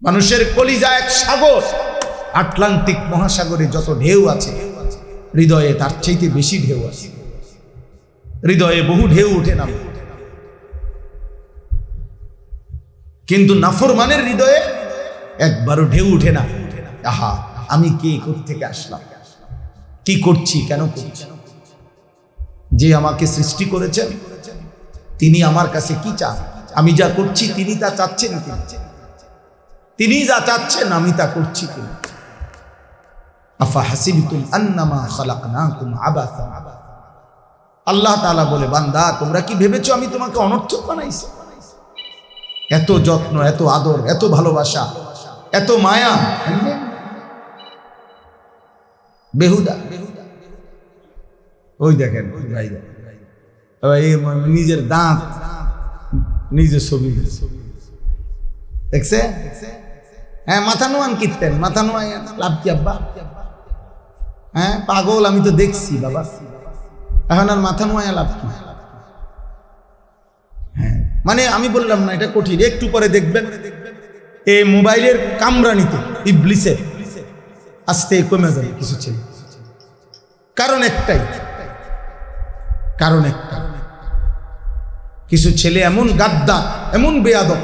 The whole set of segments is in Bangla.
মানুষের কলিজা এক সাগর, আটলান্টিক মহাসাগরে যত ঢেউ আছে হৃদয়ে তার চাইতে বেশি ঢেউ আছে। হৃদয়ে বহু ঢেউ উঠে না, কিন্তু নাফরমানের হৃদয়ে একবারও ঢেউ উঠে না। আহা, আমি কে, কোত্থেকে আসলাম, কি করছি, কেন করছি? যে আমাকে সৃষ্টি করেছেন তিনি আমার কাছে কি চান? আমি যা করছি তিনি তা চাচ্ছেন কি? তিনি যা চাচ্ছেন আমি তা করছি কি? আফা হাসিবতুম আন্নামা খালাকনাকুম আবাসা। আল্লাহ তাআলা বলে, বান্দা তোমরা কি ভেবেছো আমি তোমাকে অনর্থক বানাইছি? এত যত্ন, এত আদর, এত ভালোবাসা, এত মায়া বেহুদা। ওই দেখেন নিজের দাঁত নিজের ছবি দেখছে। হ্যাঁ, মাথা নোয়ান কীর্তেন, মাথা নোয়াই লাভ কি আব্বা? হ্যাঁ পাগল, আমি তো দেখছি বাবা, এখন আর মাথা নোয়াই লাভ কি? হ্যাঁ মানে আমি বললাম না এটা কঠিন, একটু পরে দেখবেন এই মোবাইলের কামরানিতে ইবলিসের আস্তে কমে যাবে কিছু ছেলে। কারণ একটাই, কিছু ছেলে এমন গাদ্দা, এমন বেয়াদব।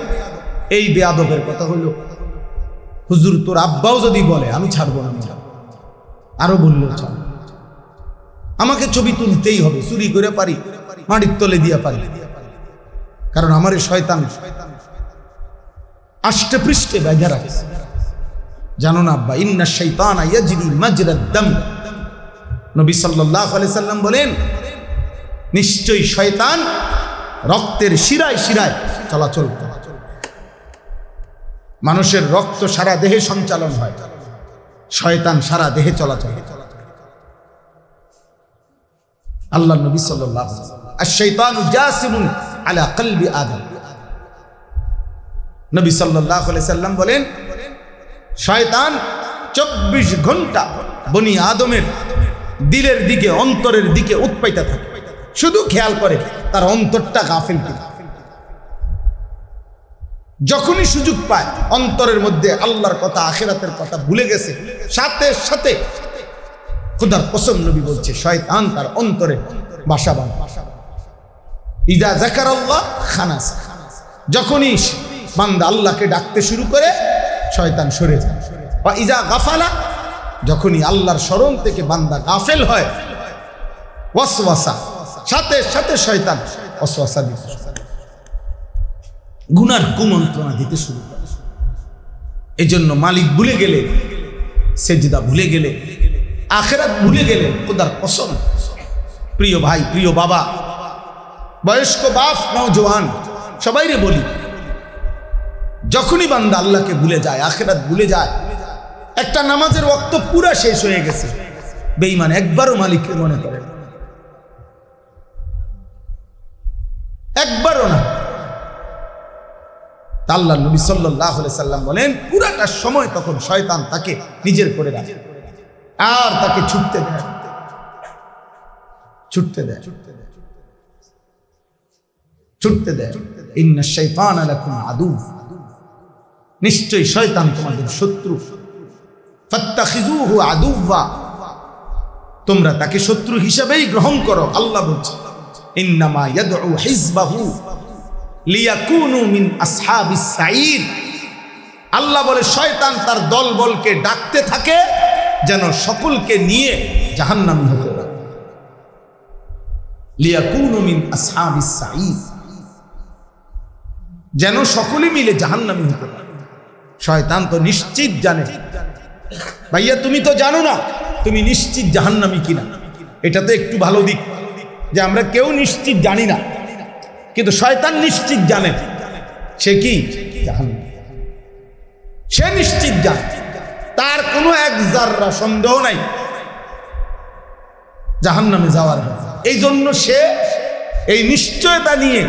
এই বেয়াদবের কথা হলো, হুজুর তোর আব্বাও যদি বলে আমি ছাড়বো না, আরো বললো ছাড়, আমাকে ছবি তুলতেই হবে, চুরি করে পারি, মাটির তলে দিয়া পারি, কারণ আমার এই শয়তান আষ্টে পৃষ্ঠে বেঁধে রাখছে। জানো না আব্বা, ইন্না শাইতানা ইয়াজরি মাজরাদ দাম। নবী সাল্লাল্লাহু আলাইহি সাল্লাম বলেন, নিশ্চয়ই শয়তান রক্তের শিরায় শিরায় চলাচল করে। মানুষের রক্ত সারা দেহে সঞ্চালন হয়, শয়তান সারা দেহে চলাচল। আল্লাহ নবী সাল্লাল্লাহু আলাইহি ওয়াসাল্লাম, আশ-শাইতানু জাসিমুন আলা কলবি আদম। নবী সাল্লাল্লাহু আলাইহি সাল্লাম বলেন, শয়তান 24 ঘন্টা বনি আদমের দিলের দিকে, অন্তরের দিকে উৎপাইতা থাকে, শুধু খেয়াল করে তার অন্তরটা গাফিল কিনা। যখনই সুযোগ পায় অন্তরের মধ্যে আল্লাহর কথা, আখিরাতের কথা ভুলে গেছে, সাথে সাথে খোদার কসম নবী বলছে শয়তান তার অন্তরে বাসা বাঁধে। ইজা যাকারাল্লাহ খানাস, যখনই বান্দা আল্লাহকে ডাকতে শুরু করে শয়তান সরে যায়। বা ইজা গাফালা, যখনই আল্লাহর স্মরণ থেকে বান্দা গাফেল হয়, ওয়াসওয়াসা, সাথে সাথে শয়তান ওয়াসওয়াসা দিতে, গুনার কুমন্ত্রণা দিতে শুরু করে। এই জন্য মালিক ভুলে গেলে, সেজদা ভুলে গেলে, আখিরাত ভুলে গেলে, খোদার কসম প্রিয় ভাই, প্রিয় বাবা, বয়স্ক বাপ, নওজোয়ান সবাইরে বলি, যখনই বান্দা আল্লাহকে ভুলে যায়, আখিরাত ভুলে যায়, একটা নামাজের ওয়াক্ত পুরা শেষ হয়ে গেছে, বেঈমান একবারও মালিককে মনে করে, একবারও না। আল্লাহ নবী সাল্লাল্লাহু আলাইহি সাল্লাম বলেন, পুরাটা সময় তখন শয়তান তাকে নিজের করে রাখে, আর তাকে ছুটতে দেয়। ইন্না শাইতানা লাকুম আদু, নিশ্চয়ই শয়তান তোমাদের শত্রু। ফাত্তাখিযুহু আদুওয়া, তোমরা তাকে শত্রু হিসেবেই গ্রহণ করো। আল্লাহ বলছে, ইন্নামা ইয়াদউ হিজবাহু লিয়াকুনু মিন আসহাবিস সাঈর। আল্লাহ বলে শয়তান তার দলবলকে ডাকতে থাকে যেন সকলকে নিয়ে জাহান্নামী হতে পারে। লিয়াকুনু মিন আসহাবিস সাঈর, যেন সকলে মিলে জাহান্নামী হতে পারে। শয়তান তো নিশ্চিত জানে, ভাইয়া তুমি তো জানো না তুমি নিশ্চিত জাহান্নামী কিনা। এটা তো একটু ভালো দিক যে আমরা কেউ নিশ্চিত জানি না, কিন্তু শয়তান নিশ্চিত জানে সে কি জাহান্নামী। সে নিশ্চিত জানে, তার কোনো এক জাররা সন্দেহ নাই জাহান্নামে যাওয়ার। এই জন্য সে এই নিশ্চয়তা নিয়ে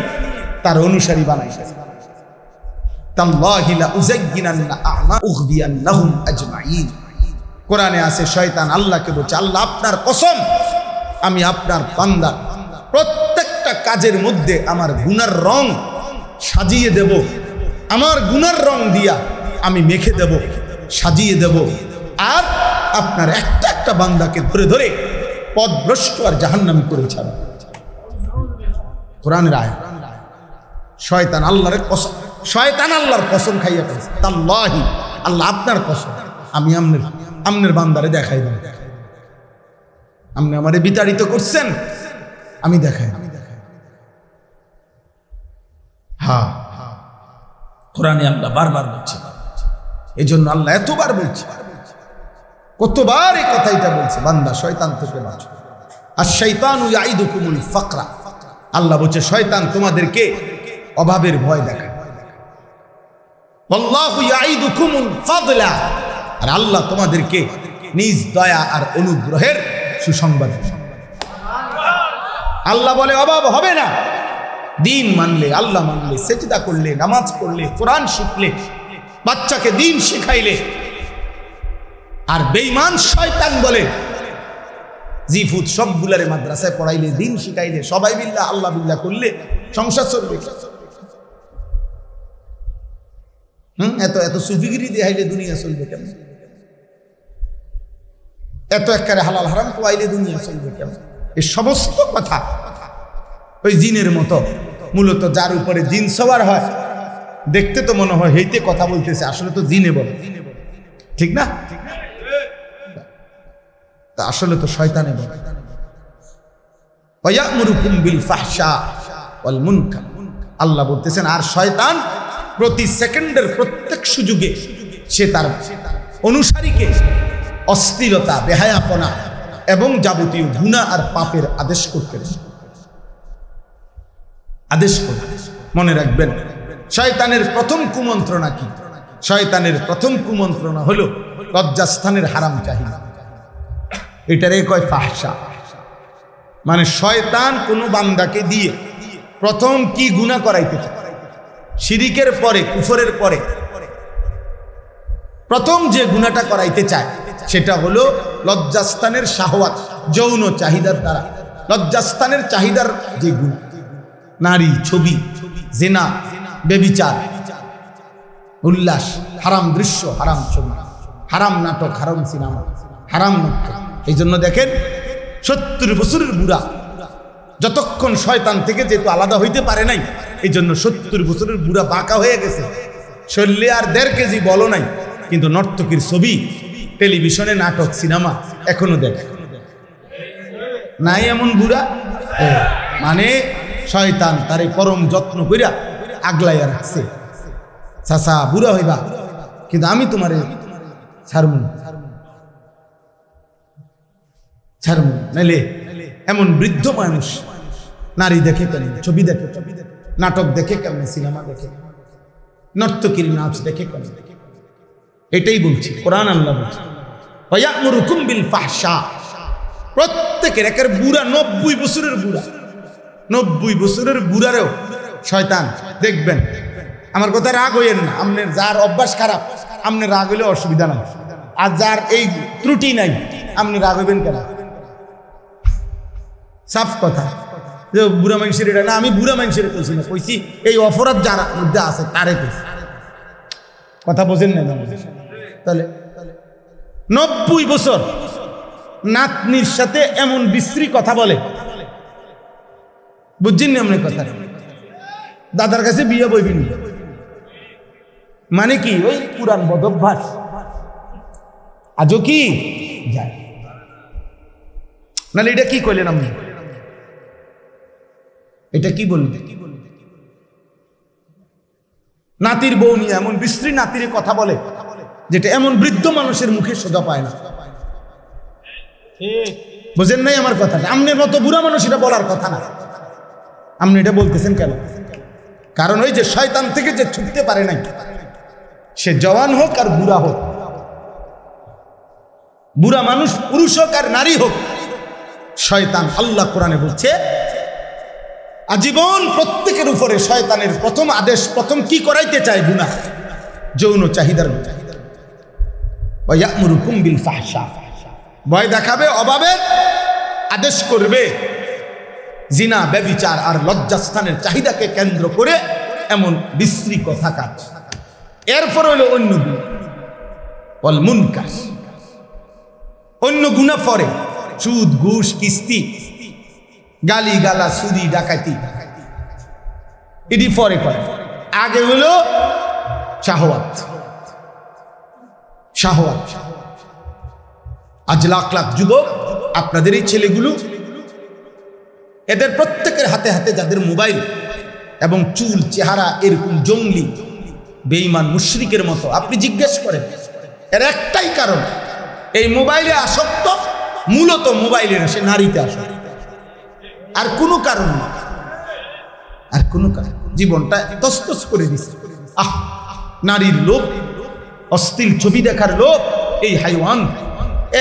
তার অনুসারী বানাইছে। তাল্লাহি লা উযায়্যিনান্না আ'মা উগবিয়ান্নাহুম আজমাইন। কোরআনে আছে শয়তান আল্লাহকে বলছে, আল্লাহ আপনার কসম, আমি আপনার বান্দার প্রত্যেকটা কাজের মধ্যে আমার গুনার রং সাজিয়ে দেব, আমার গুনার রং দিয়া আমি মেখে দেব, সাজিয়ে দেব, আর আপনার একটা একটা বান্দাকে ধরে ধরে পথভ্রষ্ট আর জাহান্নামী করে ছাড়ব। কোরআনের আয়াত। শয়তান আল্লাহর কসম, শয়তান আল্লাহর কসম খাইয়া পেয়েছে, তাল্লাহি আল্লাহ আপনার কসম, আমি আমনের বান্দারে দেখাই দেব, আপনি আমারে বিতাড়িত করছেন, আমি দেখাই। হ্যাঁ, কোরআনে আল্লাহ বারবার বলছে, এই জন্য আল্লাহ এতবার বলছে, কতবার এই কথাটা বলছে, বান্দা শয়তান থেকে বাঁচো। আর শাইতানু ইয়াইদুকুমুল ফাকরা, আল্লাহ বলছে শয়তান তোমাদেরকে অভাবের ভয় দেখায়। আল্লাহু ইয়াইদুকুমুল ফাদলা, আর আল্লাহ তোমাদেরকে নিজ দয়া আর অনুগ্রহের সুসংবাদ। আল্লাহ বলে অভাব হবে না, দিন মানলে, আল্লাহ মানলে, সেজদা করলে, নামাজ পড়লে, কোরআন শিখলে, বাচ্চাকে দিন শিখাইলে। আর বেঈমান শয়তান বলে জিফুত সবগুলারে মাদ্রাসায় পড়াইলে, দিন শিখাইলে, সবাই বিল্লাহ আল্লাহ বিল্লাহ করলে সংসার চলবে। এত এত সুফিগিরি দেখাইলে দুনিয়া চলবে কেমন? এত একবারে হালাল হারাম কোয়াইলে দুনিয়া চলবে কেমন? এই সমস্ত কথা ওই জিনের মতো, মূলত যার উপরে জিন সওয়ার হয়, দেখতে তো মনে হয় হেইতে কথা বলতেছে, আসলে তো জিনে বলে, ঠিক না? তা আসলে তো শয়তানে বলে। ওয়ায়ামুরুকুম বিল ফাহশা ওয়াল মুনকার, আল্লাহ বলতেছেন আর শয়তান প্রতি সেকেন্ডের প্রত্যেক সুযোগে সে তার অনুসারীকে অস্থিরতা, বেহায়াপনা এবং যাবতীয় গুনাহ আর পাপের আদেশ করতে আদেশ করে। মনে রাখবেন, শয়তানের প্রথম কুমন্ত্রণা কি? শয়তানের প্রথম কুমন্ত্রণা হলো লজ্জাস্থানের হারাম চাহিদা, এটারে কয় ফাহশা। মানে শয়তান কোনো বান্দাকে দিয়ে প্রথম কি গুনাহ করাইতে চায়? শিরিকের পরে, কুফরের পরে প্রথম যে গুনাহটা করাইতে চায় সেটা হলো লজ্জাস্থানের শাহওয়াত, যৌন চাহিদার দ্বারা। লজ্জাস্থানের চাহিদার যে গুনাহ, নারী, ছবি, জিনা, ব্যভিচার, উল্লাস, হারাম দৃশ্য, হারাম ছবি, হারাম নাটক, হারাম সিনেমা, হারাম নাটক। এই জন্য দেখেন 70 বছরের বুড়া যতক্ষণ শয়তান থেকে যেহেতু আলাদা হইতে পারে নাই, এই জন্য 70 বছরের বুড়া বাঁকা হয়ে গেছে, শরীরে আর 1.5 কেজি বলো নাই, কিন্তু নর্তকীর ছবি, টেলিভিশনে নাটক, সিনেমা এখনো দেখে নাই এমন বুড়া। মানে শয়তান তারে পরম যত্ন কইরা আগলাইয়া রাখছে, চাচা বুড়া হইবা কিন্তু আমি তোমারে ছাড়মু নাইলে। এমন বৃদ্ধ মানুষ নারী দেখে কেন, ছবি দেখে, নাটক দেখে কেমন, সিনেমা দেখে, নর্তকীর নাচ দেখে কেন? এটাই বলছি, কোরআন আল্লাহ বলছে ওয়ায়ামুরুকুম বিল ফাহশা। প্রত্যেকের একের বুড়া, 90 বছরের বুড়া, 90 বছরের বুড়ারেও শয়তান দেখবেন। আমার কথা রাগ হইয়েন না, আপনার যার অভ্যাস খারাপ আপনি রাগ হইলে অসুবিধা নাই, আর যার এই ত্রুটি নাই আপনি রাগ হইবেন কেন? সাফ কথা যে বুড়া মানুষের এটা না, আমি বুড়া মানুষের কইছি না, কইছি এই অপরাধ যার মধ্যে আছে তারে কইছি। কথা বোঝেন না? তাহলে 90 বছর নাতনির সাথে এমন বিশ্রী কথা বলে, বুঝছেন না? এমন কথা, দাদার কাছে বিয়ে বইবেন, মানে কি ওই পুরান বদভ্যাস আজও কি যায়। নাহলে এটা কি কইলেন আপনি? এটা কি বললেন? নাতির বউ নিয়ে এমন বিশ্রী নাতির কথা বলে যেটা এমন বৃদ্ধ মানুষের মুখে সোজা পায় না। বুঝেন নাই আমার কথা? আপনার মতো বুড়া মানুষ এটা বলার কথা না, আপনি এটা বলতেছেন কেন? কারণ ওই যে শয়তান থেকে যে ছুটতে পারে নাই, সে জওয়ান হোক আর বুড়া হোক, বুড়া মানুষ পুরুষ হোক আর নারী হোক, শয়তান, আল্লাহ কোরআনে বলছে আজীবন প্রত্যেকের উপরে শয়তানের প্রথম আদেশ, প্রথম কি করাইতে চায়? গুনাহ, যৌন চাহিদার। ওয়ায়ামুরুকুম বিল ফাহশা, ভয় দেখাবে, অভাবের আদেশ করবে, জিনা, ব্যভিচার আর লজ্জাস্থানের চাহিদাকে কেন্দ্র করে এমন বিশ্রী কথা কাজ। এরপর হইল অন্য গুনাহ, ওয়াল মুনকার, অন্য গুনাহ পরে, সুদ ঘুষ কিস্তি গালি গালা চুরি ডাকাতি এটি পরে করে। আগে হলো শাহওয়াত। শাহওয়াত। আজ লাখ লাখ যুবক, আপনাদের এই ছেলেগুলো, এদের প্রত্যেকের হাতে হাতে যাদের মোবাইল এবং চুল চেহারা এরকম জঙ্গলি বেঈমান মুশরিকের মতো, আপনি জিজ্ঞেস করেন এর একটাই কারণ, এই মোবাইলে আসক্ত, মূলত মোবাইলে না, সে নারীতে আসক্ত, আর কোনো কারণ না, আর কোনো কারণ। জীবনটা তসতস করে দিচ্ছে। নারীর লোভ, অশ্লীল ছবি দেখার লোভ, এই হাইওয়ান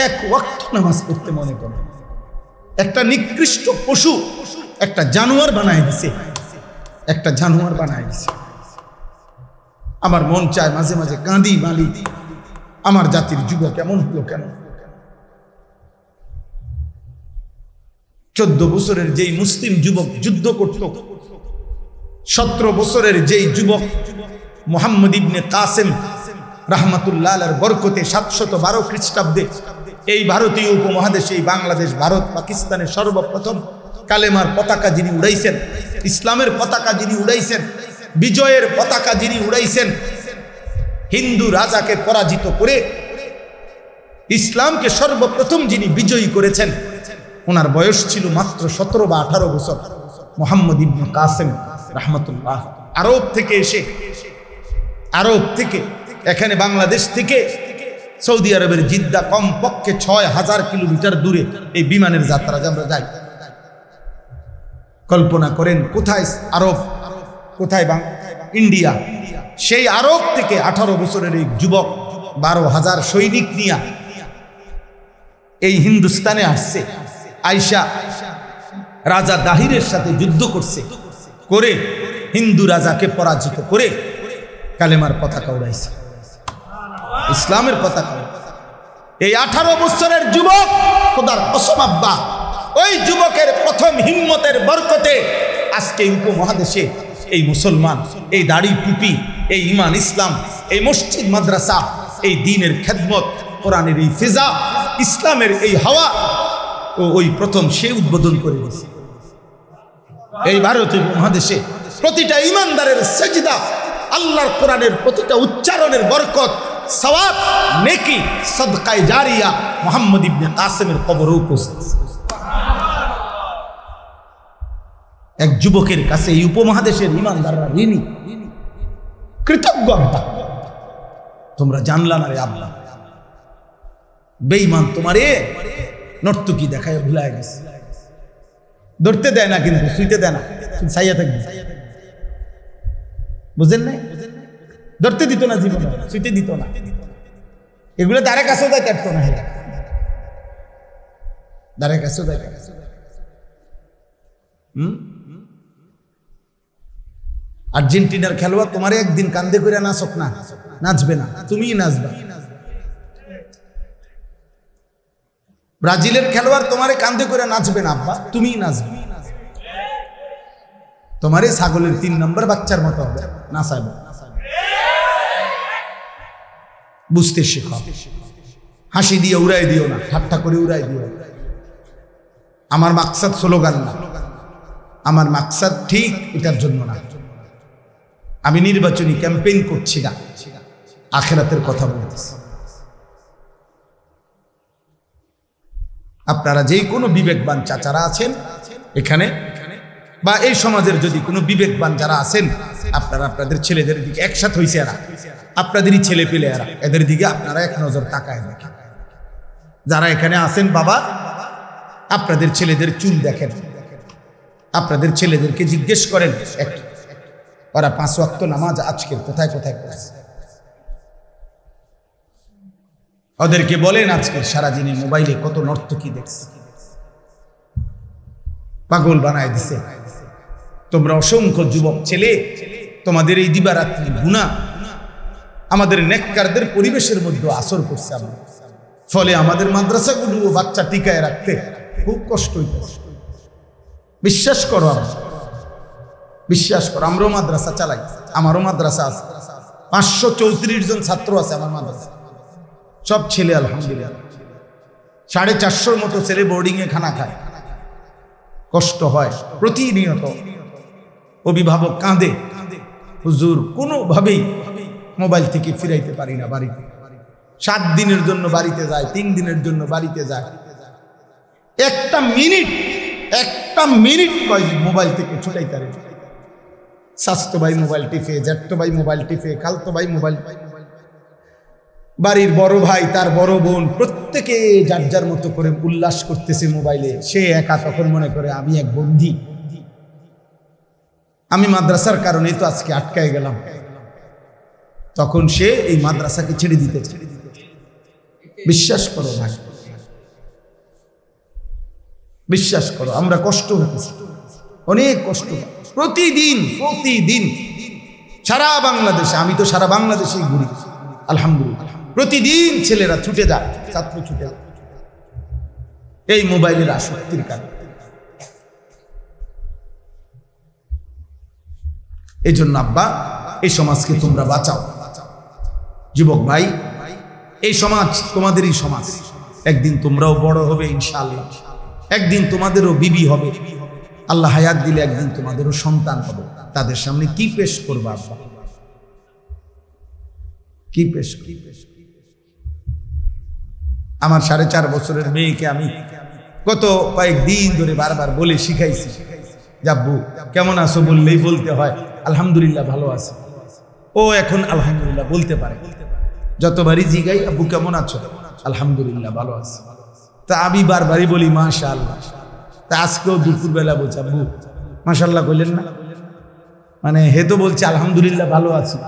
এক ওয়াক্ত নামাজ পড়তে মনে করে, একটা নিকৃষ্ট পশু, একটা জানোয়ার বানায় দিছে, একটা জানোয়ার বানায় দিছে। আমার মন চায় মাঝে মাঝে কাঁদি, বালি, আমার জাতির যুবক কেমন হলো কেন? 14 বছরের যেই মুসলিম যুবক যুদ্ধ করত, 17 বছরের যেই যুবক মুহাম্মদ ইবনে কাসেম রাহমাতুল্লাহ আলাইহির বরকতে 712 খ্রিস্টাব্দে এই ভারতীয় উপমহাদেশে, এই বাংলাদেশ, ভারত, পাকিস্তানের সর্বপ্রথম কালেমার পতাকা যিনি উড়াইছেন, ইসলামের পতাকা যিনি উড়াইছেন, বিজয়ের পতাকা যিনি উড়াইছেন, হিন্দু রাজাকে পরাজিত করে ইসলামকে সর্বপ্রথম যিনি বিজয়ী করেছেন, ওনার বয়স ছিল মাত্র 17 বা 18 বছর। মুহাম্মদ ইবনে কাসেম রাহমাতুল্লাহ আরব থেকে এসে, আরব থেকে এখানে বাংলাদেশ থেকে সৌদি আরবের জিদ্দা কমপক্ষে 6000 কিলোমিটার দূরে এই বিমানের যাত্রা আমরা যাই। কল্পনা করেন কোথায় আরব, কোথায় ইন্ডিয়া, সেই আরব থেকে 18 বছরের এই যুবক 12,000 সৈনিক নিয়ে এই হিন্দুস্তানে আসছে, আয়শা রাজা দাহিরের সাথে যুদ্ধ করছে, করে হিন্দু রাজাকে পরাজিত করে কালেমার পতাকা উড়াইছে, ইসলামের পতাকা। এই 18 বছরের যুবক, খোদার কসম আব্বা, ওই যুবকের প্রথম হিম্মতের বরকতে আজকে উপমহাদেশে এই মুসলমান, এই দাড়ি টুপি, এই ইমান ইসলাম, এই মসজিদ মাদ্রাসা, এই দ্বীনের খেদমত, কোরআনের এই ফিজা, ইসলামের এই হাওয়া, ওই প্রথম সে উদ্বোধন করে দিয়েছে। এই ভারতীয় উপমহাদেশে প্রতিটা ইমানদারের সেজদা, আল্লাহর কোরআনের প্রতিটা উচ্চারণের বরকত, সওয়াব, নেকি, সদকায়ে জারিয়া মুহাম্মদ ইবনে কাসেমের কবরে উপস্থিত। এক যুবকের কাছে এই উপমহাদেশের ইমানদাররা ঋণী, কৃতজ্ঞ। আব্বা তোমরা জানলা না রে আব্বা, বেঈমান তোমারে নর্তকী দেখায় ভুলায় গেছে, ধরতে দেয় না, কিন্তু শুইতে দেয় না, ছাইয়া থাকবে, বুঝেন না? ধরতে দিত না, জীবনে শুইতে দিত না, এগুলো দ্বারে কাছেও যাইতে পারতো না, দ্বারে কাছেও যাইতে। আর্জেন্টিনার খেলোয়াড় তোমারে একদিন কান্দে করে নাচক না, নাচবে না, তুমিই নাচবা। ব্রাজিলের খেলোয়াড় তোমারে কান্দে করে নাচবে না আব্বা, তুমিই নাচবে। তোমারে ছাগলের 3 নম্বর বাচ্চার মতো হবে, নাচাবে। বুঝতে শেখো, হাসি দিয়ে উড়াই দিও না, ঠাট্টা করে উড়াই দিও। আমার মাকসাদ স্লোগান না, আমার মাকসাদ ঠিক এটার জন্য না। আমি নির্বাচনী ক্যাম্পেইন করছি না, আখিরাতের কথা বলতেছি। আপনারা যেই কোনো বিবেকবান চাচারা আছেন এখানে, বা এই সমাজের যদি কোনো বিবেকবান যারা আছেন, আপনারা আপনাদের ছেলেদের দিকে, একসাথে হয়েছে এরা, আপনাদেরই ছেলে পেলে এরা, এদের দিকে আপনারা এক নজর তাকায় দেখেন। যারা এখানে আছেন বাবা, আপনাদের ছেলেদের চুল দেখেন, আপনাদের ছেলেদেরকে জিজ্ঞেস করেন ওরা 5 ওয়াক্ত নামাজ আজকে কোথায় কোথায় পড়েছে। ওদেরকে বলেন আজকে সারাদিনে মোবাইলে কত নর্তকী দেখছে, পাগল বানায় দিছে। তোমরা অসংখ্য যুবক ছেলে, তোমাদের এই দিবারাত্রি গুনাহ আমাদের নেককারদের পরিবেশের মধ্যে আসর করছে, ফলে আমাদের মাদ্রাসাগুলো বাচ্চা টিকায় রাখতে খুব কষ্ট হইতেছে। বিশ্বাস করো, বিশ্বাস করো, আমরাও মাদ্রাসা চালাই, আমারও মাদ্রাসা আছে, 534 জন ছাত্র আছে আমার মাদ্রাসা, সব ছেলে আলহামদুলিল্লাহ। 450 মতো ছেলে বোর্ডিংয়ে খানা খায়, কষ্ট হয় প্রতিনিয়ত। অভিভাবক কাঁদে, হুজুর কোনোভাবেই মোবাইল থেকে ফিরাইতে পারি না বাড়িতে। 7 দিনের জন্য বাড়িতে যায়, 3 দিনের জন্য বাড়িতে যায়। একটা মিনিট মোবাইল থেকে ছুটাইতে পারে। স্বাস্থ্য ভাই মোবাইল টিপে, জ্যাঠতো ভাই মোবাইল টিপে, খালতো ভাই মোবাইল, বাড়ির বড় ভাই তার বড় বোন প্রত্যেকে যার যার মতো করে উল্লাস করতেছে মোবাইলে। সে একা তখন মনে করে আমি এক বন্দী, আমি মাদ্রাসার কারণে তো আজকে আটকায় গেলাম। তখন সে এই মাদ্রাসাকে ছেড়ে দিতে চায়। বিশ্বাস করো ভাই, বিশ্বাস করো, আমরা কষ্ট হতেছি, অনেক কষ্ট প্রতিদিন সারা বাংলাদেশে। আমি তো সারা বাংলাদেশেই ঘুরি আলহামদুলিল্লাহ। প্রতিদিন ছেলেরা ছুটে যায়, ছাত্র ছুটে যায় এই মোবাইলের আসক্তির কারণে। এই জন্য আব্বা, এই সমাজকে তোমরা বাঁচাও। যুবক ভাই, এই সমাজ তোমাদেরই সমাজ। একদিন তোমরাও বড় হবে ইনশাআল্লাহ, একদিন তোমাদেরও বিবি হবে, আল্লাহ হায়াত দিলে একদিন তোমাদেরও সন্তান হবে। তাদের সামনে কি পেশ করবা আব্বা? কি পেশ? আমার 4.5 বছরের মেয়েকে আমি গত কয়েকদিন ধরে বারবার বলে শিখাইছি, আব্বু কেমন আছো বললেই বলতে হয় আলহামদুলিল্লাহ ভালো আছে। ও এখন আলহামদুলিল্লাহ বলতে পারে। যতবারই জিগাই আব্বু কেমন আছো, আলহামদুলিল্লাহ ভালো আছে। তা আমি বারবারই বলি মাশাআল্লাহ। তা আজকেও দুপুরবেলা বলছে আব্বু মাশাআল্লাহ বললেন না, মানে হে তো বলছে আলহামদুলিল্লাহ ভালো আছি।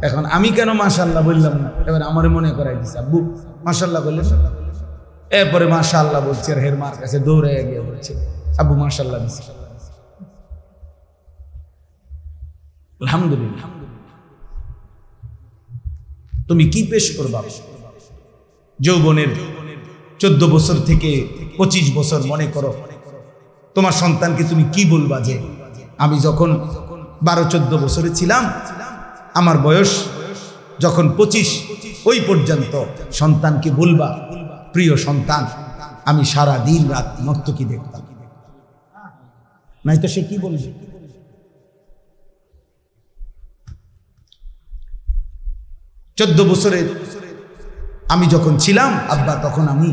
এখন আমি কেন মাশাআল্লাহ বললাম না? এবার আমারে মনে করাই দিচ্ছে আব্বু মাশাআল্লাহ বললেন। এরপরে মাশাআল্লাহ বলছে, আর হের মার কাছে দৌড়ে গিয়ে বলছে আব্বু মাশাআল্লাহ দিচ্ছে। আলহামদুলিল্লাহ। তুমি কি পেশ করবা? যৌবনের 14 বছর থেকে 25 বছর মনে করো, তোমার সন্তানকে তুমি কি বলবা? যে আমি যখন 12-14 বছরে ছিলাম, আমার বয়স যখন 25, ওই পর্যন্ত সন্তানকে বলবা প্রিয় সন্তান আমি সারা দিন রাত নর্তকী দেখতাম। নাই তো সে কি বলবে? চোদ্দ বছরে আমি যখন ছিলাম আব্বা, তখন আমি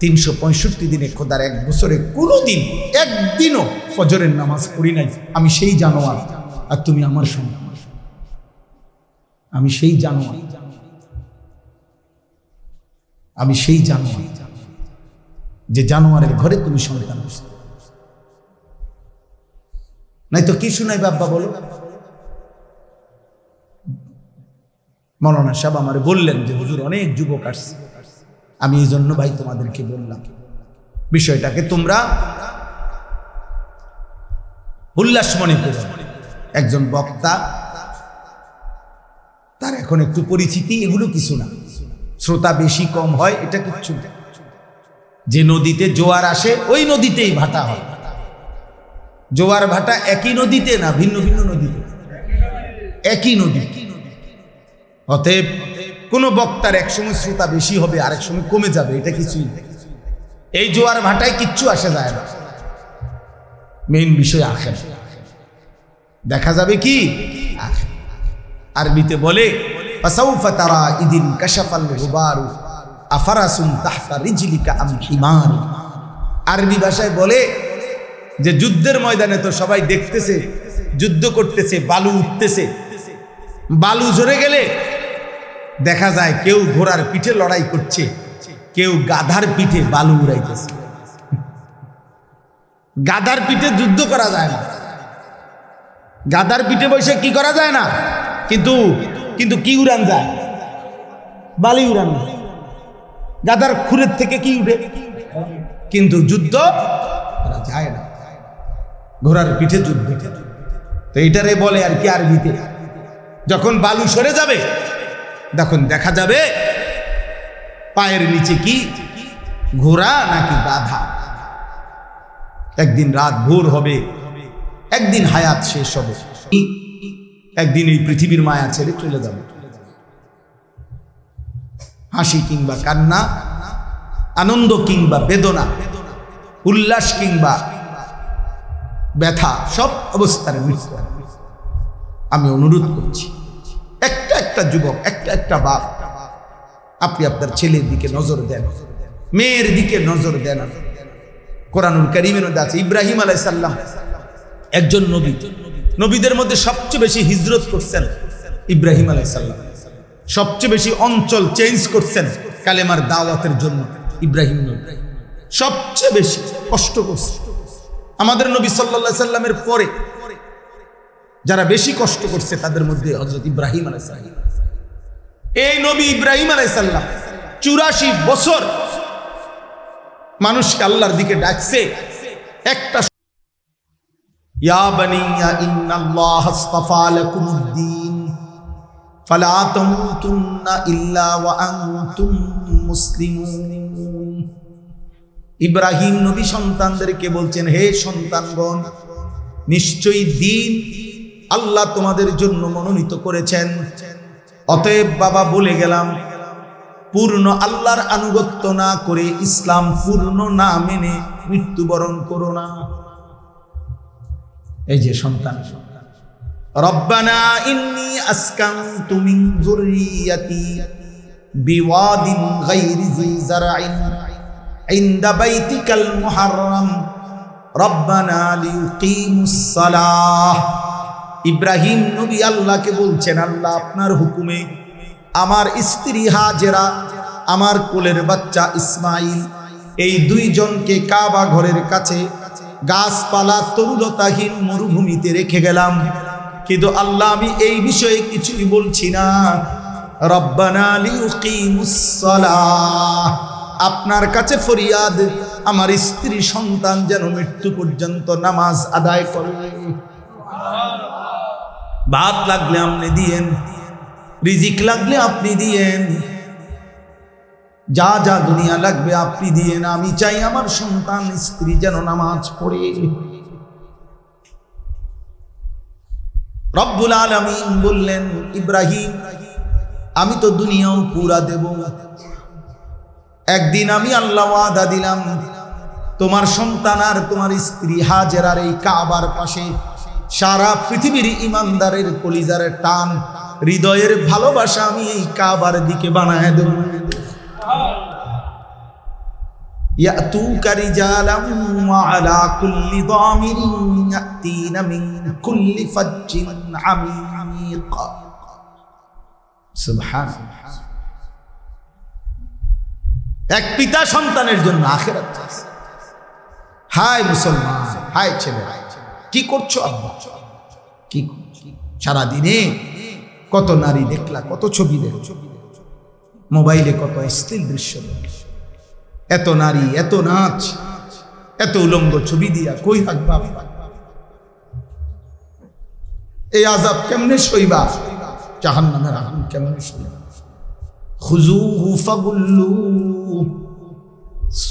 365 দিনে খোদার 1 বছরে কোনোদিন একদিনও ফজরের নামাজ পড়ি নাই। আমি সেই জানোয়ার আর তুমি আমার সন্তান। আমি সেই জানোয়ার, আমি সেই জানোয়ার যে জানোয়ারের ঘরে তুমি সন্তান। নাই তো কি শুনাইবে আব্বা বলো? মৌলানা সাহেব আমারে বললেন যে হুজুর অনেক যুবক আসছে, আমি এই জন্য ভাই তোমাদেরকে বললাম বিষয়টাকে তোমরা উল্লাস মনে করো। একজন বক্তা, তার এখন একটু পরিচিতি, এগুলো কিছু না। শ্রোতা বেশি কম হয় এটা কিচ্ছু না। যে নদীতে জোয়ার আসে ওই নদীতেই ভাটা হয়। জোয়ার ভাটা একই নদীতে না, ভিন্ন ভিন্ন নদীতে, একই নদী। অতএব কোনো বক্তার একসময় শ্রোতা বেশি হবে, আরেক সময় কমে যাবে, এটা কিছুই না। এই জোয়ার ভাটায় কিচ্ছু আসে যায় না। মেইন বিষয় আখিরাত। দেখা যাবে কি আরবিতে বলে ফাসাউফা তারা ইদিন কাশাফাল গুবারু আফারাসুন তাহতা রিজলিকা আম হিমার। আরবি ভাষায় বলে যে যুদ্ধের ময়দানে তো সবাই দেখতেছে, যুদ্ধ করতেছে, বালু উঠতেছে, বালু ঝরে গেলে দেখা যায় কেউ ঘোড়ার পিঠে লড়াই করছে, কেউ গাধার পিঠে বালু উড়াইতেছে। গাধার পিঠে যুদ্ধ করা যায় না, গাধার পিঠে বসে কি করা যায় না, কিন্তু কিন্তু কি উড়ান যায়? বালি উড়ান। গাধার খুরের থেকে কি উঠে, কিন্তু যুদ্ধ করা যায় না, ঘোড়ার পিঠে যুদ্ধ। তো এইটারে বলে আর কি আরবিতে, যখন বালু সরে যাবে তখন দেখা যাবে পায়ের নিচে কি ঘোড়া নাকি গাধা। একদিন রাত ভোর হবে, একদিন হায়াত শেষ হবে। একদিন এই পৃথিবীর মায়া ছেড়ে চলে যাবে। হাসি কিংবা কান্না, আনন্দ কিংবা বেদনা, উল্লাস কিংবা ব্যথা, সব অবস্থার মৃত্যু। আমি অনুরোধ করছি, একটা যুবক, একটা বাপ, আপনি আপনার ছেলের দিকে নজর দেন, মেয়ের দিকে নজর দেন। কোরআনুল কারীমের মধ্যে আছে ইব্রাহিম আলাইহিস সালাম একজন নবী, নবীদের মধ্যে সবচেয়ে বেশি হিজরত করছেন ইব্রাহিম আলাইহিস সালাম, সবচেয়ে বেশি অঞ্চল চেঞ্জ করছেন কালেমার দাওয়াতের জন্য ইব্রাহিম নবী, সবচেয়ে বেশি কষ্ট করছে। আমাদের নবী সাল্লাল্লাহু আলাইহি সাল্লামের পরে যারা বেশি কষ্ট করছে তাদের মধ্যে হযরত ইব্রাহিম আলাইহিস সালাম। এই নবী ইব্রাহিম আলাইহিস সালাম 84 বছর মানুষকে আল্লাহর দিকে ডাকছে। একটা ইয়া বানিয়া ইন্নাল্লাহা আসতাফা লাকুমুদ্দীন ফালা তামুতুন্না ইল্লা ওয়া আনতুম মুসলিমুন। ইব্রাহিম নবী সন্তানদেরকে বলছেন, হে সন্তানগণ, নিশ্চয়ই দিন আল্লাহ তোমাদের জন্য মনোনীত করেছেন। অতএব বাবা বলে গেলাম, পূর্ণ আল্লাহর আনুগত্য না করে ইসলাম পূর্ণ না মেনে মৃত্যুবরণ করো না। এই যে সন্তান, রব্বানা ইন্নী আসকানতু মিন যুররিয়াতি বিওয়াদিন গায়রি যি যারইন ইনদা বাইতিকাল মুহাররাম রব্বানা লিয়ুকিমুস সালাহ। ইব্রাহিম নবী আল্লাহকে বলছেন, আল্লাহ আপনার হুকুমে আমার স্ত্রী হাজেরা, আমার কোলের বাচ্চা ইসমাইল, এই দুইজনকে কাবা ঘরের কাছে গাছপালা তরুলতাহীন মরুভূমিতে রেখে গেলাম। কিন্তু আল্লাহ আমি এই বিষয়ে কিছুই বলছি না। রব্বানা লিয়ুকিমুস সালাহ, আপনার কাছে ফরিয়াদ, আমার স্ত্রী সন্তান যেন মৃত্যু পর্যন্ত নামাজ আদায় করে। ভাত লাগলে আপনি দিয়েন, রিজিক লাগলে আপনি দিয়েন, যা যা দুনিয়া লাগবে আপনি দিয়েন। আমি চাই আমার সন্তান স্ত্রী যেন নামাজ পড়ে। রব্বুল আলামিন বললেন, ইব্রাহিম আমি তো দুনিয়াও পুরা দেব। একদিন আমি আল্লাহ ওয়াদা দিলাম, তোমার সন্তান আর তোমার স্ত্রী হাজেরার এই কাবার পাশে সারা পৃথিবীর ইমানদারের কলিজার টান, হৃদয়ের ভালোবাসা আমি এই কাবার দিকে বানায় দেব। ইয়াতুকা রিজালাম ওয়া আলা কুল্লি দামিরিন ইয়াতিনা মিন কুল্লি ফাজ্জিন আমিক। সুবহানাল্লাহ। এক পিতা সন্তানের জন্য আখিরাত চাইছে। হায় মুসলমান, হায় ছেলে, কি করছো আব্বা, কি সারা দিনে কত নারী দেখলা, কত ছবি দেখছো, মোবাইলে কত অশ্লীল দৃশ্য, এত নারী, এত নাচ, এত উলঙ্গ ছবি দিয়া কই থাকবা? এই আযাব কেমনে সইবা? জাহান্নামের আগুন কেমনে সইবা? খুযুহু ফাগুল্লু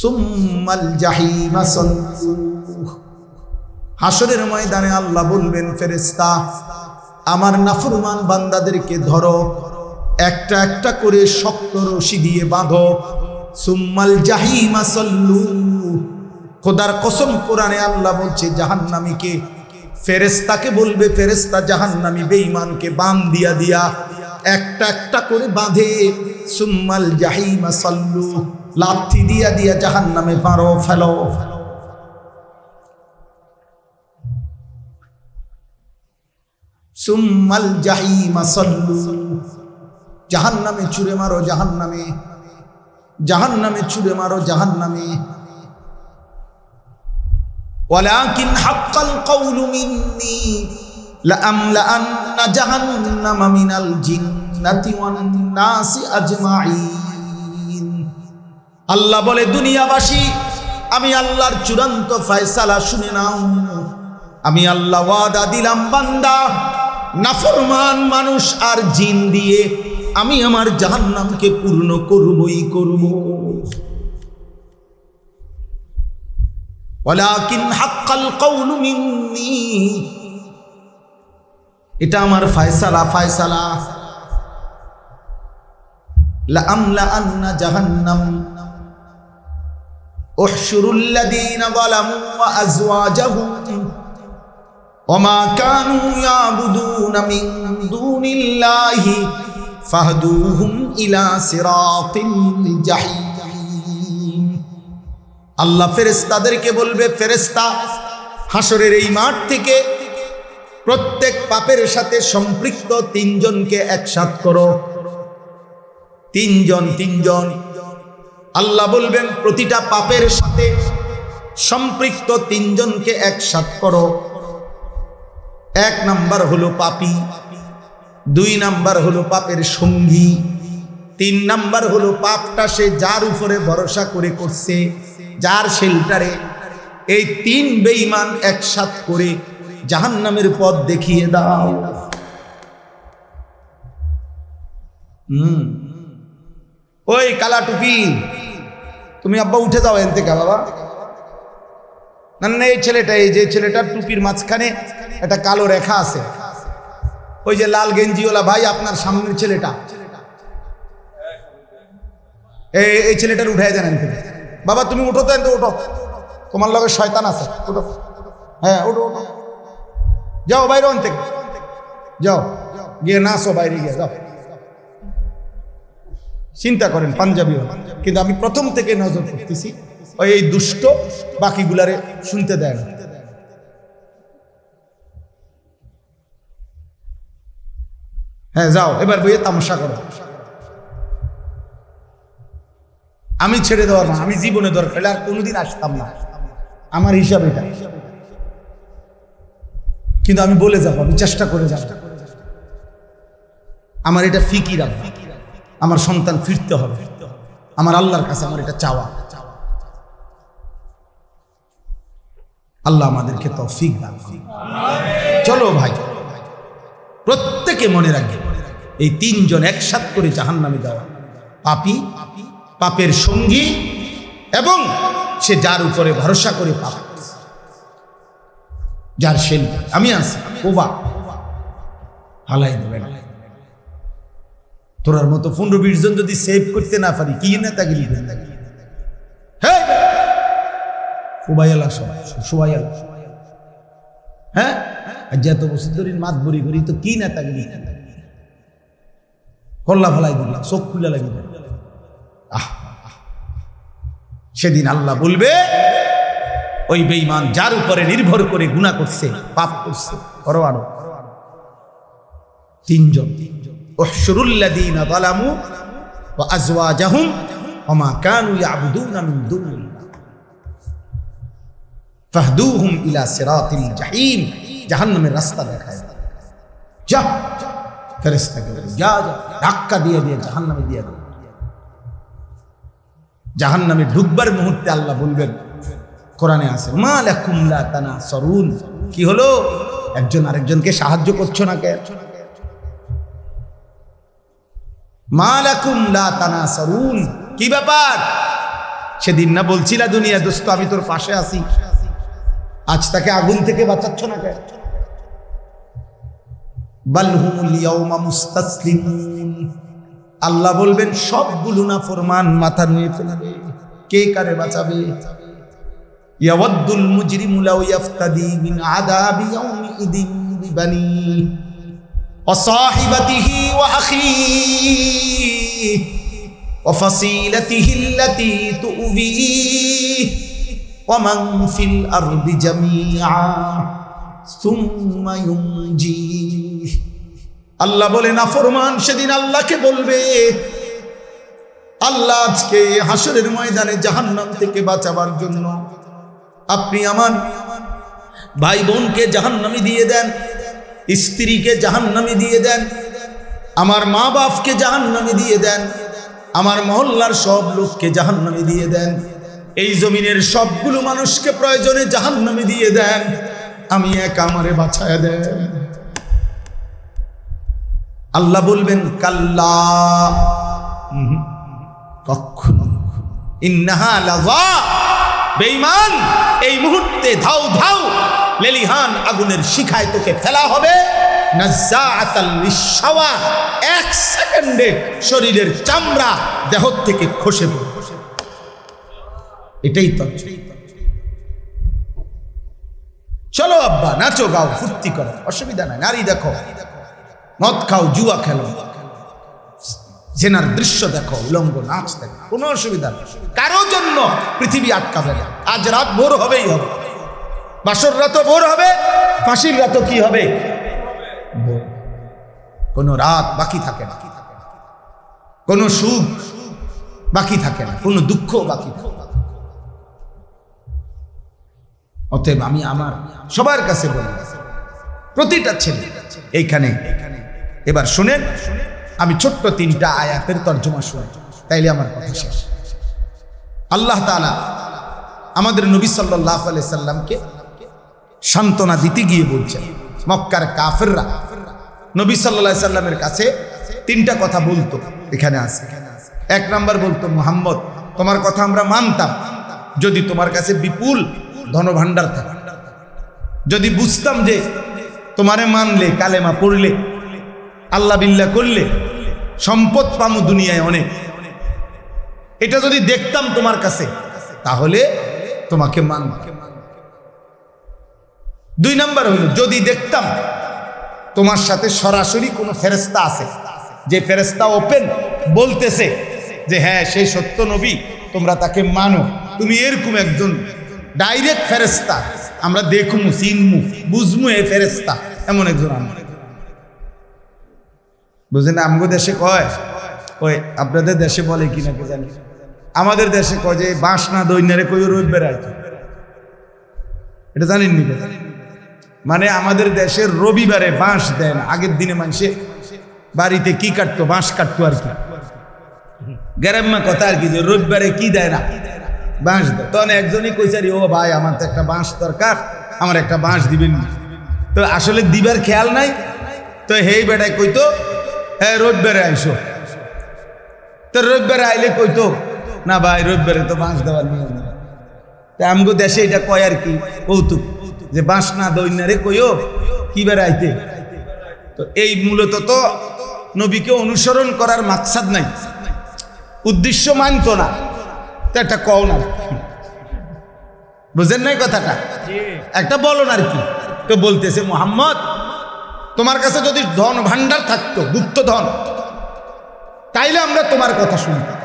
সুম্মাল জাহিমা সাল্লু। হাসরের ময়দানে আল্লাহ বলবেন, ফেরেশতা আমার নাফরমান বান্দাদেরকে ধরো, একটা একটা করে শক্ত রশি দিয়ে বাঁধো। সুম্মাল জাহিমা সাল্লু। খোদার কসম, কোরআনে আল্লাহ বলছে জাহান্নামীকে ফেরেশতাকে বলবে, ফেরেশতা জাহান্নামী বেঈমানকে বান দিয়া দিয়া একটা একটা করে বাঁধে। সুম্মাল জাহিমা সাল্লু, লাথি দিয়া দিয়া জাহান্নামে মারো, ফেলো। সুম্মাল জাহিমা সাল্লু, জাহান্নামে ছুঁড়ে মারো, জাহান্নামে, জাহান্নামে ছুঁড়ে মারো, জাহান্নামে। ওয়ালাকিন হাক্কাল কাউলু মিন্নী লাআমলাআন্না জাহান্নামা মিনাল জিন্নাতি ওয়ান নাসি আজমাইন। আল্লাহ বলে, দুনিয়াবাসী আমি আল্লাহর চূড়ান্ত ফয়সালা শুনে নাও। আমি আল্লাহ ওয়াদা দিলাম, বান্দা নাফরমান মানুষ আর জিন দিয়ে আমি আমার জাহান্নামকে পূর্ণ করবই করব। ওয়ালাকিন হাক্কাল কাউলু মিন্নী, এটা আমার ফায়সালা, ফায়সালা। লাআমলাআন্না জাহান্নাম উহশুরুল্লাযীনা যালামু ওয়া আযওয়াজাহুম ওমা কানু ইয়াবুদুনা মিন দুনিল্লাহি ফাহদুহুম ইলা সিরাতিল জাহিম। আল্লাহ ফেরেশতাদেরকে বলবে, ফেরেশতা, হাসরের এই মাঠ থেকে প্রত্যেক পাপের সাথে সম্পৃক্ত তিনজনকে একসাথ করো। তিনজন। আল্লাহ বলবেন প্রতিটা পাপের সাথে সম্পৃক্ত তিনজনকে একসাথ করো। 1 নাম্বার হলো পাপী, 2 নাম্বার হলো পাপের সঙ্গী, 3 নাম্বার হলো পাপটা সে যার উপরে ভরসা করে করছে, যার শেল্টারে। এই 3 বেঈমান একসাথ করে জাহান্নামের পথ দেখিয়ে দাও। ওই কালা টুপি, তুমি আব্বা উঠে যাও এন থেকে বাবা। না, এই ছেলেটা, এই যে ছেলেটার টুপির মাঝখানে একটা কালো রেখা আছে, ওই যে লাল গেঞ্জিওয়ালা ভাই, আপনার সামনের ছেলেটা, এই ছেলেটার উঠে দেন এন থেকে। বাবা তুমি উঠো তো, এন থেকে উঠো, তোমার লগে শয়তান আছে, উঠো। হ্যাঁ উঠো, যাও বাইরে ওন থেকে, যাও গিয়ে নাচো, বাইরে গিয়ে যাও। চিন্তা করেন পাঞ্জাবি, কিন্তু আমি প্রথম থেকে নজর করতেছি ওই এই দুষ্ট বাকিগুলারে শুনতে দেয় না। হ্যাঁ যাও, এবার বইয়ে তামাশা করো। আমি ছেড়ে দেওয়ার না, আমি জীবনে দরকার আর কোনোদিন আসতাম না, আমার হিসাব এটা। কিন্তু আমি বলে যাবো, আমি চেষ্টা করে যাব। আমার এটা ফিকির, আমার সন্তান ফিরতে হবে, আমার আল্লাহর কাছে আমার এটা চাওয়া। আল্লাহ আমাদেরকে তৌফিক দান করুন। চলো ভাই, প্রত্যেকে মনে রাখবে এই 3 জন একসাথে করে জাহান্নামে যাওয়া। পাপী, পাপের সঙ্গী, এবং সে যার উপরে ভরসা করে পাপ, যার শেল্টার। আমি আছি, ওবা হালাই দেবে না। তোরার মতো 15-20 জন যদি সেভ করতে না পারি, কি নেতাগিরি। হ্যাঁ উবাইয়ালা সবাইয়ালা, হ্যাঁ যত বছর ধরে মাত বড়ি করি তো কি নেতাগিরি, কল্লা ফেলাই দিল, চোখ খুলে লাগবে। সেদিন আল্লাহ বলবে ওই বেঈমান যার উপরে নির্ভর করে গুনাহ করছে, পাপ করছে, আরো 3 জন। উহশুরুল্লাযীনা যালামু ওয়া আযওয়াজাহুম ওমা কানু ইয়াবুদুনা মিন দুনিল্লাহ ফাহদুহুম ইলা সিরাতিল জাহিম। জাহান্নামের রাস্তা দেখায়, যা ফেরেশতাকে যা ধাক্কা দিয়ে জাহান্নামে দিয়ে দাও। জাহান্নামে ঢুকবার মুহূর্তে আল্লাহ বলবেন, কোরআনে আছে, মা লাকুম লা তানাসরুন, কি হলো একজন আরেকজনকে সাহায্য করছো না কেন? মা লাকুম লা তানাসরুন, কি ব্যাপার? সেদিন না বলছিলা দুনিয়া দোস্ত আমি তোর পাশে আছি, আজ তাকে আগুন থেকে বাঁচাচ্ছ না কেন? বাল হুমুল ইয়াউমা মুস্তাসলিমুন, আল্লাহ বলবেন সবগুলো নাফরমান মাথা নুয়ে ফেলবে, কে কারে বাঁচাবে? ইয়াওয়াদ্দুল মুজরিমু লাউ ইয়াফতাদি মিন আযাবি ইয়াউমিইদিন বিবানি ওয়া সাহিবাতিহি ওয়া আখিহি ওয়া ফাসিলাতিহি আল্লাতী তু'বিহি ওয়া মান ফিল আরদি জামিআ সুম্মা ইউনজিহি। আল্লাহ বলে নাফরমান সেদিন আল্লাহকে বলবে, আল্লাহ আজকে হাসরের ময়দানে জাহান্নাম থেকে বাঁচাবার জন্য আপনি আমার ভাই বোনকে জাহান্নামে দিয়ে দেন, স্ত্রীকে জাহান্নামে দিয়ে দেন, আমার মা বাপকে জাহান্নামে দিয়ে দেন, আমার মহল্লার সব লোককে জাহান্নামে দিয়ে দেন, এই জমিনের সবগুলো মানুষকে প্রয়োজনে জাহান্নামে দিয়ে দেন, আমি একা আমারে বাঁচায়া দেন। আল্লাহ বলবেন কাল্লা, কখনো, ইন্নাহা লাযা, বেঈমান এই মুহূর্তে ধাও ধাও লেলিহান আগুনের শিখায় তোকে ফেলা হবে, নাজ্জাআতাল লিশাওয়া, এক সেকেন্ডে শরীরের চামড়া দেহ থেকে খসে পড়ে। এটাই তো। চলো আব্বা, নাচো গাও, ফুর্তি করো, অসুবিধা নাই। নারী দেখো, মদ খাও, জুয়া খেলো, জেনার দৃশ্য দেখো, উলঙ্গ নাচ দেখো, কোনো অসুবিধা নেই। কারো জন্য পৃথিবী আটকাবে না। আজ রাত ভোর হবেই হবে, বাসর রাতও ভোর হবে, ফাঁসির রাতও কি হবে, ভোর। কোনো রাত বাকি থাকে না, কোনো সুখ বাকি থাকে না, কোনো দুঃখ বাকি থাকে না। অতএব আমি আমার সবার কাছে বলি, প্রতিটা ছেলে এইখানে এবার শুনেন, আমি ছোট্ট 3টা আয়াতের তর্জমা শুনি, তাইলে আমার কথা শেষ। আল্লাহ তাআলা আমাদের নবী সাল্লাল্লাহু আলাইহি সাল্লামকে সান্ত্বনা দিতে গিয়ে বলছেন, মক্কার কাফেররা নবী সাল্লাল্লাহু আলাইহি সাল্লামের কাছে 3টা কথা বলতো, এখানে আছে। 1 নাম্বার বলতো, মুহাম্মদ তোমার কথা আমরা মানতাম যদি তোমার কাছে বিপুল ধনভাণ্ডার থাকে, যদি বুঝতাম যে তোমারে মানলে, কালেমা পড়লে, আল্লাহ বিল্লাহ করলে সম্পদ পামু দুনিয়ায় অনেক, এটা যদি দেখতাম তোমার কাছে, তাহলে তোমাকে মানব। 2 নাম্বার হলো, যদি দেখতাম তোমার সাথে সরাসরি কোনো ফেরেশতা আছে, যে ফেরেশতা ওপেন বলতেছে যে হ্যাঁ সেই সত্য নবী, তোমরা তাকে মানো, তুমি এরকম একজন ডাইরেক্ট ফেরেশতা, আমরা দেখমু, চিনমু, বুঝমু এ ফেরেশতা, এমন একজন আমরা। বুঝলেন, আমগো দেশে কয়, ওই আপনাদের দেশে বলে কিনা কে জানি, আমাদের দেশে কয় যে বাঁশ না দৈন্যারে কই রোদ বেড়াইতো, এটা জানেননি? মানে আমাদের দেশের রবিবারে বাঁশ দেয় না। আগের দিনে মানুষে বাড়িতে কি কাটতো, বাঁশ কাটতো আর কি, গ্রাম্য কথা আর কি, যে রবিবারে কি দেয় না, বাঁশ দেয়। তখন একজনই কইসারি, ও ভাই আমার তো একটা বাঁশ দরকার, আমার একটা বাঁশ দিবেন। তো আসলে দিবার খেয়াল নাই, তো হেই বেটায় কইতো হ্যাঁ রবিবারে আইসো। তো রবিবারে আইলে কইতো না ভাই রবিবারে তো বাঁশ দেওয়ার নিয়ম নেই। তা আমগো দেশে এটা কয় আর কি, কৌতুক, যে বাঁশ না দৈন্যারে কইও কি বেড়াইতে। তো এই মূলত তো নবীকে অনুসরণ করার মাকসাদ নাই, উদ্দেশ্য মানতো না, তো একটা কও না, বুঝেন নাই কথাটা, একটা বলো আর কি। তো বলতেছে, মুহাম্মদ তোমার কাছে যদি ধন ভান্ডার থাকতো, গুপ্ত ধন, তাইলে আমরা তোমার কথা শুনতাম,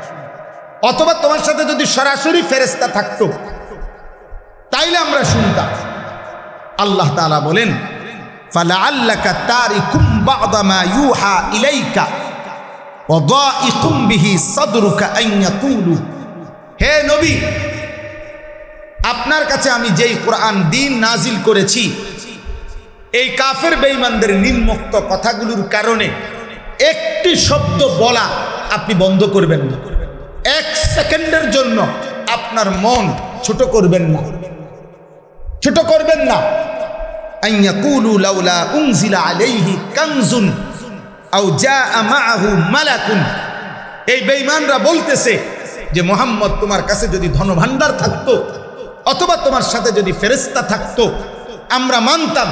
অথবা তোমার সাথে যদি সরাসরি ফেরেশতা থাকতো, তাইলে আমরা শুনতাম। আল্লাহ তাআলা বলেন, ফালাআল্লাকা তারিকুম বা'দা মা ইউহা ইলাইকা ওয়া দাইকুম বিহি সাদরুকা আন ইয়াকুলু, হে নবী আপনার কাছে আমি যেই কোরআন দিন নাজিল করেছি, এই কাফের বেঈমানদের নিম্নোক্ত কথাগুলোর কারণে একটি শব্দ বলা আপনি বন্ধ করবেন না, 1 সেকেন্ডের জন্য আপনার মন ছোট করবেন না, ছোট করবেন না। আন ইয়াকুলু লাউলা উনজিলা আলাইহি কানজুন আও জাআ মাআহু মালাকুন, এই বেঈমানরা বলতেছে যে মুহাম্মদ তোমার কাছে যদি ধনভাণ্ডার থাকতো, অথবা তোমার সাথে যদি ফেরেশতা থাকতো, আমরা মানতাম।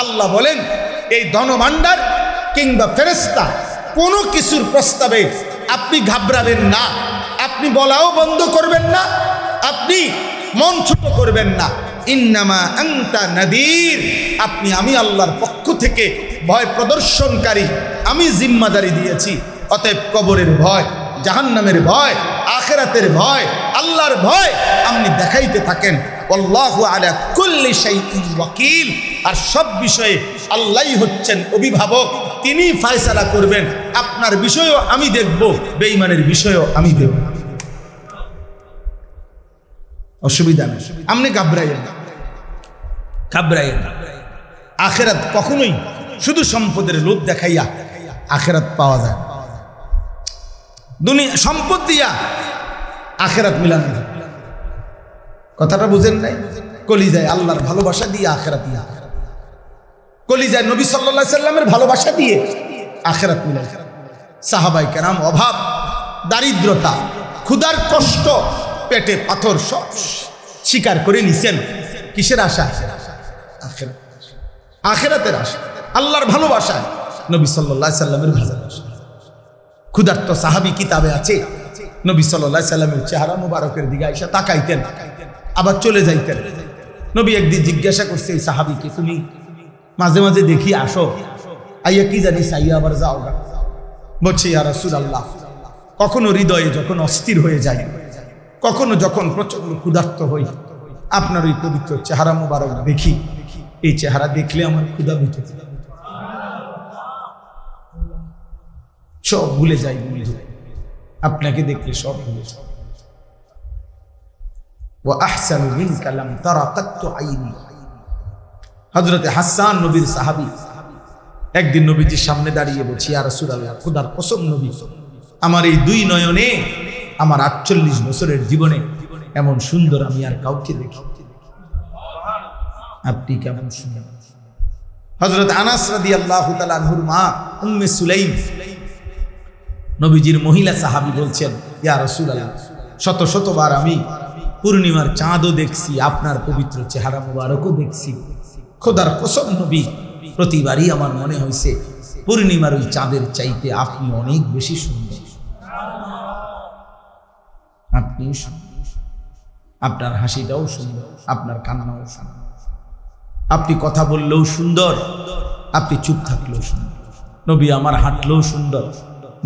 আল্লাহ বলেন, এই ধনভাণ্ডার কিংবা ফেরেশতা কোনো কিছুর প্রস্তাবে আপনি ঘাবড়াবেন না, আপনি বলাও বন্ধ করবেন না, আপনি মন ছোট করবেন না। ইন্নামা আনতা নাদির, আপনি আমি আল্লাহর পক্ষ থেকে ভয় প্রদর্শনকারী, আমি জিম্মাদারি দিয়েছি। অতএব কবরের ভয়, জাহান্নামের ভয়, আখিরাতের ভয়, আল্লাহর ভয় আপনি দেখাইতে থাকেন। আল্লাহু আলা কুল্লি শাইইন ওয়াকিল, আর সব বিষয়ে আল্লাহই হচ্ছেন অভিভাবক, তিনি ফয়সালা করবেন। আপনার বিষয়ও আমি দেখব, বেঈমানের বিষয়ও আমি দেখব, অসুবিধা নেই, আপনি ঘাবড়াইয়েন না, ঘাবড়াইয়েন না। আখিরাত কখনোই শুধু সম্পদের লোভ দেখাইয়া আখিরাত পাওয়া যায় না। দুনিয়া সম্পদ দিয়া আখিরাত মিলানো যায়, কথাটা বুঝেন নাই? কলিজায় আল্লাহর ভালোবাসা দিয়ে আখিরাত দিয়া, কলিজায় নবী সাল্লাল্লাহু আলাইহি সাল্লামের ভালোবাসা দিয়ে আখিরাত মিলায়। সাহাবায়ে কেরাম অভাব, দারিদ্রতা, ক্ষুধার কষ্ট, পেটে পাথর সব স্বীকার করে নিছেন। কিসের আশা? আখিরাত, আখিরাতের আশা। আল্লাহর ভালোবাসায়, নবী সাল্লাল্লাহু আলাইহি সাল্লামের ভালোবাসা। ক্ষুধার্ত সাহাবী কিতাবে আছে, নবী সাল্লাল্লাহু আলাইহি সাল্লামের চেহারা মুবারকের দিকে আয়েশা তাকাইতেন, আবার চলে যাইতেন। নবী একদিন জিজ্ঞাসা করছে এই সাহাবীকে, তুমি মাঝে মাঝে দেখি আসো, আইয়া কি জানি চাইয়া আবার যাও গা। বলছে, ইয়া রাসূলুল্লাহ, কখনো হৃদয়ে যখন অস্থির হয়ে যায়, কখনো যখন প্রচন্ড ক্ষুধার্ত হই, আপনার ওই পবিত্র চেহারা মুবারক দেখি, এই চেহারা দেখলে আমার ক্ষুধা মিটে যায়, সব ভুলে যাই। আপনাকে দেখলে সব ভুলে যায়। ওয়া আহসানু মিনকা লাম তারা কাত্তু আইনি। হযরতে হাসান নবীর সাহাবী একদিন নবীজির সামনে দাঁড়িয়ে বলছি, ইয়া রাসূলুল্লাহ, খোদার কসম নবী, আমার এই দুই নয়নে আমার ৪৮ বছরের জীবনে এমন সুন্দর আমি আর কাউকে দেখি। আপনি কেমন সুন্দর। হযরত আনাস রাদিয়াল্লাহু তাআলা আনহুর মা উম্মে সুলাইম নবীজির মহিলা সাহাবী বলছেন, ইয়া রাসূলুল্লাহ, শত শতবার আমি পূর্ণিমার চাঁদও দেখছি, আপনার পবিত্র চেহারা মুবারকও দেখছি। খোদার কসম নবী, প্রতিবারই আমার মনে হয়েছে পূর্ণিমার ওই চাঁদের চাইতে আপনি অনেক বেশি সুন্দর। আপনি সুন্দর, আপনার হাসিটাও সুন্দর, আপনার কান্নাও সুন্দর, আপনি কথা বললেও সুন্দর, আপনি চুপ থাকলেও সুন্দর। নবী আমার হাঁটলেও সুন্দর,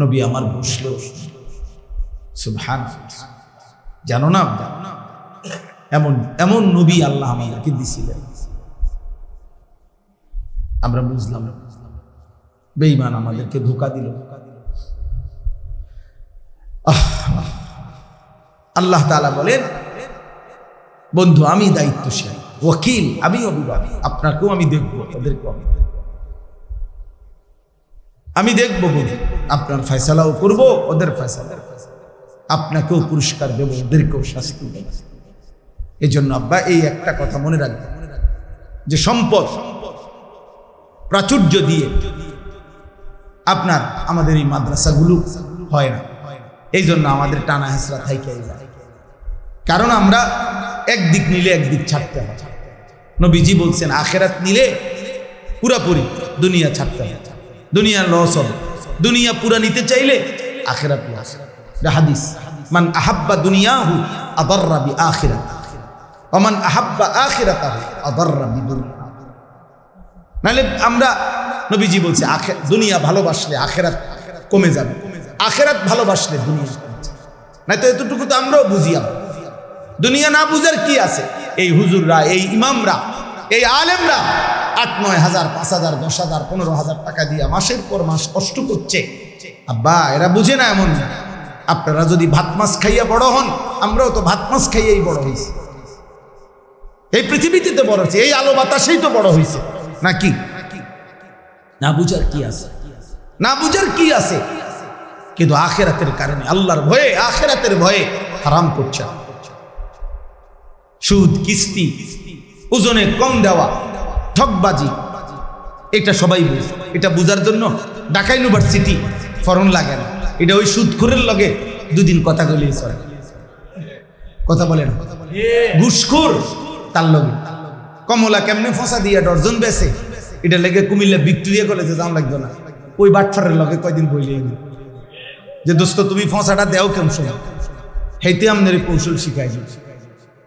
নবী আমার বসলেও সুন্দর। সুবহানাল্লাহ। জানো না, এমন এমন নবী আল্লাহ আমাদেরকে দিছিলেন, আমরা বুঝলাম না। বেঈমান আমাদেরকে ধোঁকা দিল। আল্লাহ তাআলা বলেন, বন্ধু আমি দায়িত্বশীল, ওয়াকিল, আমি অভিভাবক, আপনাকেও আমি দেখবো, ওদেরকেও আমি দেখবো। বন্ধু আপনার ফয়সালাও করব, ওদের ফয়সালা, আপনাকেও পুরস্কার দেব, ওদেরকেও শাস্তি দেব। এই জন্য আব্বা এই একটা কথা মনে রাখবেন, যে সম্পদ প্রাচুর্য দিয়ে আপনার আমাদের এই মাদ্রাসাগুলো হয় না। এই জন্য আমাদের টানা হেসরা থাইকে যায়, কারণ আমরা একদিক নিলে একদিক ছাড়তে হয়। নবীজি বলছেন, আখেরাত নিলে পুরাপুরি দুনিয়া ছাড়তে হয়, দুনিয়া লস হবে। দুনিয়া পুরা নিতে চাইলে আখেরাত লস। হাদিস, মান আহাব্বা দুনিয়াহু আদাররা বিআখিরাতিহি ওয়া মান আহাব্বা আখিরাতাহু আদাররা বিদুনিয়া। নাহলে আমরা, নবীজি বলছে, দুনিয়া ভালোবাসলে আখেরাত কমে যাবে, আখেরাত ভালোবাসলে দুনিয়া কমে যাবে। না তো এতটুকু তো আমরাও বুঝি। দুনিয়া না বুঝার কি আছে? এই হুজুররা, এই ইমামরা, এই আলেমরা ৮-৯ হাজার, ৫,০০০, ১০,০০০, ১৫,০০০ টাকা দিয়ে মাসের পর মাস কষ্ট করছে। আব্বা এরা বুঝে না এমন। আপনারা যদি ভাত মাছ খাইয়া বড় হন, আমরাও তো ভাত মাছ খাইয়াই বড় হয়েছি, এই পৃথিবীতে তো বড় হয়েছে, এই আলো বাতাসেই তো বড় হয়েছে নাকি? না বুঝার কি আছে? না বুঝার কি আছে? কিন্তু আখেরাতের কারণে, আল্লাহর ভয়ে, আখেরাতের ভয়ে হারাম করছে। সুদ, কিস্তি, ওজনে কম দেওয়া, ঠকবাজি, এটা সবাই বুঝে। এটা বুঝার জন্য ঢাকা ইউনিভার্সিটি ফরন লাগে না। এটা ওই সুদখোরের লগে দুদিন কথা বলেই চলে, কথা বলে না। ঘুষখোর তার লগে কমলা কেমনে ফসা দিয়ে ডর্জন বেছে, এটা লেগে কুমিল্লা ভিক্টোরিয়া কলেজে যাওয়া লাগতো না। ওই বাটফারের লগে কয়দিন বইলে যে দোস্ত তুমি ফসাটা দেও কেমন সময়, হেইতে আমাদের কৌশল শিখাই দিচ্ছে।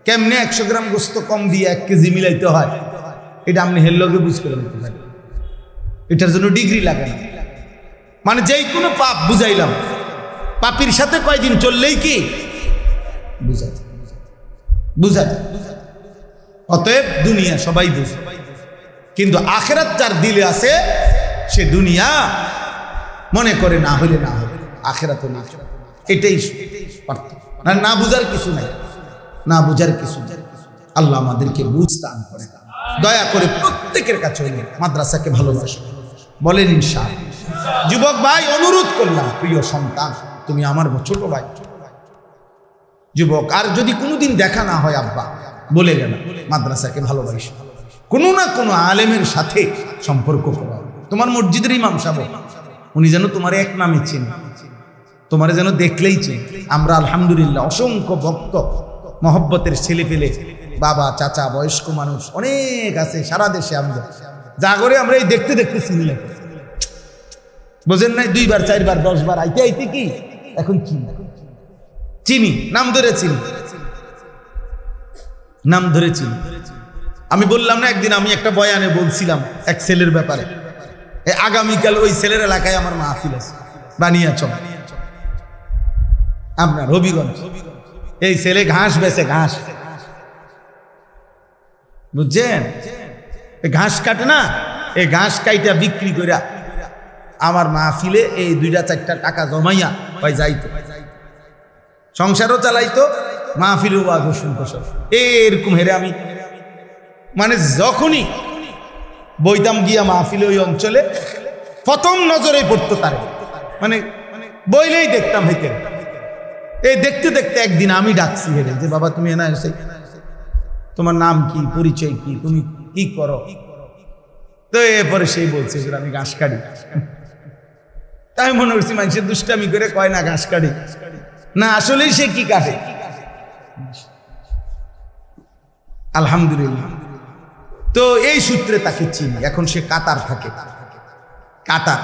কেমনে ১০০ গ্রাম গোস্ত কম দিয়ে ১ কেজি মিলাইতে হয়, এটা আপনি হের লগে বুঝ করে নিতে পারেন। এটার জন্য ডিগ্রি লাগে না। মানে যেই কোনো পাপ বুঝাইলাম, পাপির সাথে কয়দিন চললেই কি বুঝা যায়, বুঝা যায়। অতএব দুনিয়া সবাই বুঝে, কিন্তু আখেরাত যার দিলে আছে, সে দুনিয়া মনে করে না হলে না হবে, আখেরাত না। এটাই পার্থক্য। না বুঝার কিছু নাই, না বুঝার কিছু নাই। আল্লাহ আমাদেরকে বুঝতে আন করে। দয়া করে প্রত্যেকের কাছে মাদ্রাসাকে ভালোবাসে, বলেন ইনশাআল্লাহ। যুবক ভাই, অনুরোধ করলাম, প্রিয় সন্তান, তুমি আমার ছোট ভাই যুবক, আর যদি কোনোদিন দেখা না হয়, আব্বা বলে গেল মাদ্রাসাকে ভালোবাসি, কোনো না কোনো আলেমের সাথে সম্পর্ক করা। তোমার মসজিদের ইমাম সাহেব, উনি যেন তোমার এক নামে চেনে, তোমার যেন দেখলেই চেনে। আমরা আলহামদুলিল্লাহ অসংখ্য ভক্ত, মহব্বতের ছেলে পেলে, বাবা, চাচা, বয়স্ক মানুষ অনেক আছে সারা দেশে। আমরা যা করে আমরা এই দেখতে দেখতে চিনি এখন। বোঝেন নাই, 2 বার 4 বার 10 বার আইতে আইতে কি এখন চিনি, নাম ধরে চিনি, নাম ধরে চিনি। আমি বললাম না একদিন, আমি একটা বয়ানে বলছিলাম এক ছেলের ব্যাপারে, আগামীকাল ওই ছেলের এলাকায় আমার মাহফিল আছে, বানিয়াচং, আপনার হবিগঞ্জ। এই ছেলে ঘাস বেচে, ঘাস, বুঝছেন, ঘাস কাটে না, এই ঘাস কাইটা বিক্রি করে আমার মাহফিলে এই 2-4টা টাকা জমাইয়া ভাই যাইতো, সংসারও চালাইতো, মাহফিলেও ওয়াজ শুনতো সব। এরকম হেরে আমি মানে যখনই বইতাম গিয়া মাহফিলে ওই অঞ্চলে, প্রথম নজরে পড়তো তার, মানে বইলেই দেখতাম হেঁটে। এই দেখতে দেখতে একদিন আমি ডাকছি হেরে যে বাবা তুমি এনা এসে, তোমার নাম কি, পরিচয় কি, তুমি কি করো? তো এরপরে সেই বলছে যে আমি ঘাস কাটি। তাই মনে করছি মানুষের দুষ্টামি করে কয় না ঘাস কাটি, না আসলেই সে কি কাটে। আলহামদুলিল্লাহ। তো এই সূত্রে তাকে চিনি। এখন সে কাতার থাকে, কাতার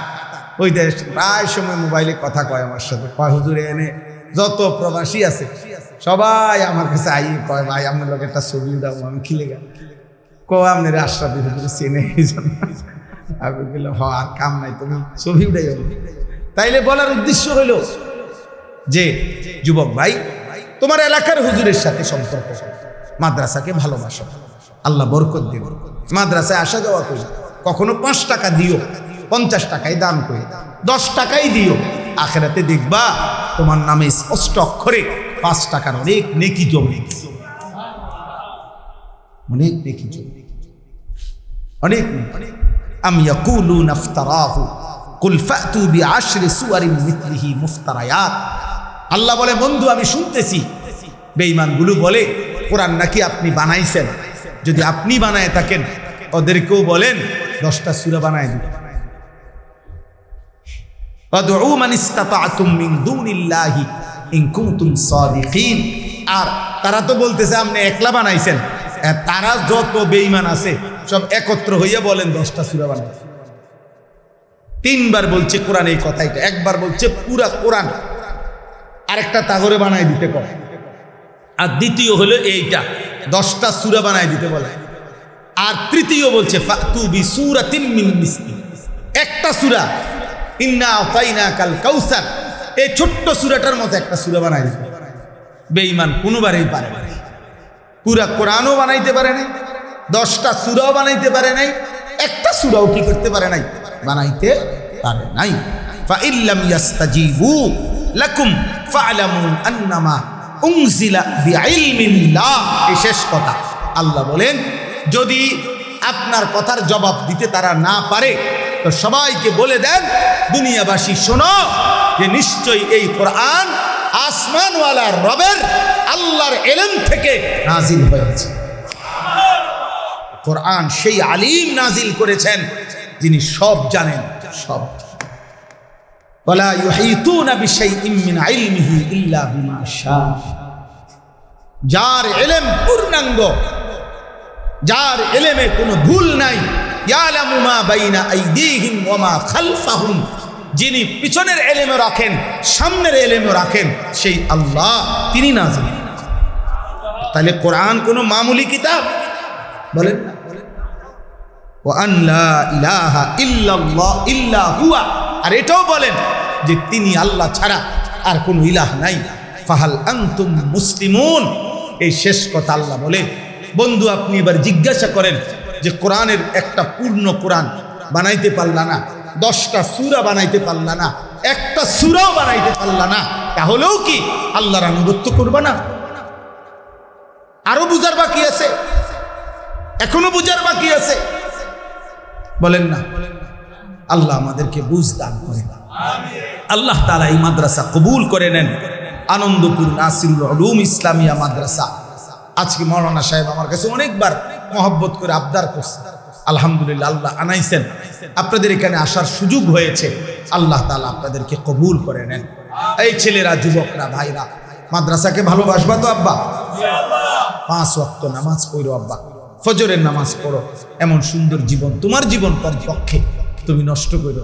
ওই দেশ। প্রায় সময় মোবাইলে কথা কয় আমার সাথে, কয় হুজুরে এনে যত প্রবাসী আছে সবাই আমার কাছে আই কয় ভাই আমার লোক একটা ছবি দাও। আমি খিলে গেল, আপনার আশরাফি হুজুরে চেনে, আমি বললাম হ আর কাম নাই, তুমি ছবি উঠাই। তাইলে বলার উদ্দেশ্য হইল যে যুবক ভাই, তোমার এলাকার হুজুরের সাথে সম্পর্ক, মাদ্রাসাকে ভালোবাসো, আল্লাহ বরকত দেব। মাদ্রাসায় আসা যাওয়া করি, কখনো 5 টাকা দিও, 50 টাকায় দান করি, 10 টাকাই দিও, আখেরাতে দেখবা তোমার নামে স্পষ্ট অক্ষরে 5 টাকার অনেক নেকি জমে, অনেক নেকি জমে, অনেক। আম ইয়াকুলুনা ইফতারাহু কুল ফাতু বিআশরি সুওয়ারিন মিথলিহি মুফতারায়াত। আল্লাহ বলে বন্ধু আমি শুনতেছি বেঈমানগুলো বলে কোরআন নাকি আপনি বানাইছেন। যদি আপনি বানায় থাকেন ওদেরকেও বলেন 10টা সূরা বানায় দিন। ওয়াদউ মান ইসতাতা'তুম মিন দুনিল্লাহি ইন কুনতুম সাদিকিন। আর তারা তো বলতেছে আপনি একলা বানাইছেন, তারা যত বেঈমান আছে সব একত্র হইয়া বলেন 10টা সূরা বানাই। 3বার বলছে কোরআন এই কথাইটা, একবার বলছে পুরা কোরআন, আরেকটা তাগরে বানাই দিতে কয়, আর দ্বিতীয় হলো এইটা 10টা সূরা বানাই দিতে বলে, আর তৃতীয় বলছে ফাতু বিসূরাতিন মিন মিসলি, একটা সূরা ইন্না আতাইনাকাল কাউসার, এই ছোট্ট সূরাটার মতো একটা সূরা বানাই দিতে। বেঈমান কোনোবারই পারে না, পুরা কোরআনও বানাইতে পারে নাই, 10টা সূরাও বানাইতে পারে নাই, একটা সূরাও কি করতে পারে নাই, বানাইতে পারে নাই। ফা ইল্লাম ইয়াস্তাজিবু লাকুম ফা'লামু আন্নামা উনজিলা বিইলমিল্লাহ। এই শেষ কথা। আল্লাহ বলেন যদি আপনার কথার জবাব দিতে তারা না পারে তো সবাইকে বলে দেন দুনিয়াবাসী শোনো যে নিশ্চয়ই এই কোরআন আসমানওয়ালা রবের আল্লাহর ইলম থেকে নাজিল হয়েছে। কোরআন সেই আলিম নাজিল করেছেন যিনি সব জানেন, সব। ওয়ালা ইউহিতুনা বিশাইইন মিন ইলমিহি ইল্লা বিমা শাআ। যার ইলম পূর্ণাঙ্গ, যার ইলমে কোনো ভুল নাই, ইয়ালামু মা বাইনা আইদিহিম ওয়া মা খালফাহুম, যিনি পিছনের ইলমও রাখেন সামনের ইলমও রাখেন সেই আল্লাহ, তিনি নাজিল। তাহলে কোরআন কোনো মামুলি কিতাব বলেন না। ওয়া আন লা ইলাহা ইল্লাল্লাহ ইল্লা হুয়া, আর এটাও বলেন যে তিনি আল্লাহ ছাড়া আর কোনো ইলাহ নাই। ফাহাল আনতুম মুসলিমুন। এই শেষ কথা আল্লাহ বলে বন্ধু আপনি এবার জিজ্ঞাসা করেন যে কোরআনের একটা পূর্ণ কোরআন বানাইতে পারলা না, 10টা সূরা বানাইতে পারলা না, একটা সূরাও বানাইতে পারলা না, তাহলেও কি আল্লাহর আনুগত্য করবা না? আরো বুঝার বাকি আছে, এখনো বুঝার বাকি আছে, বলেন না? আল্লাহ আমাদেরকে বুঝ দান করেন। আল্লাহ তাআলা এই মাদ্রাসা কবুল করে নেন। আনন্দপুর নাসিরুল উলুম ইসলামিয়া মাদ্রাসা। আজকে মাওলানা সাহেব আমার কাছে অনেকবার মহব্বত করে আবদার করছে, আলহামদুলিল্লাহ আল্লাহ আনাইছেন, আপনাদের এখানে আসার সুযোগ হয়েছে। আল্লাহ তাআলা আপনাদেরকে কবুল করে নেন। এই ছেলেরা, যুবকরা, ভাইরা, মাদ্রাসাকে ভালোবাসবা তো আব্বা? 5 ওয়াক্ত নামাজ পড়ো আব্বা, ফজরের নামাজ পড়ো। এমন সুন্দর জীবন তোমার জীবন পক্ষে তুমি নষ্ট করো।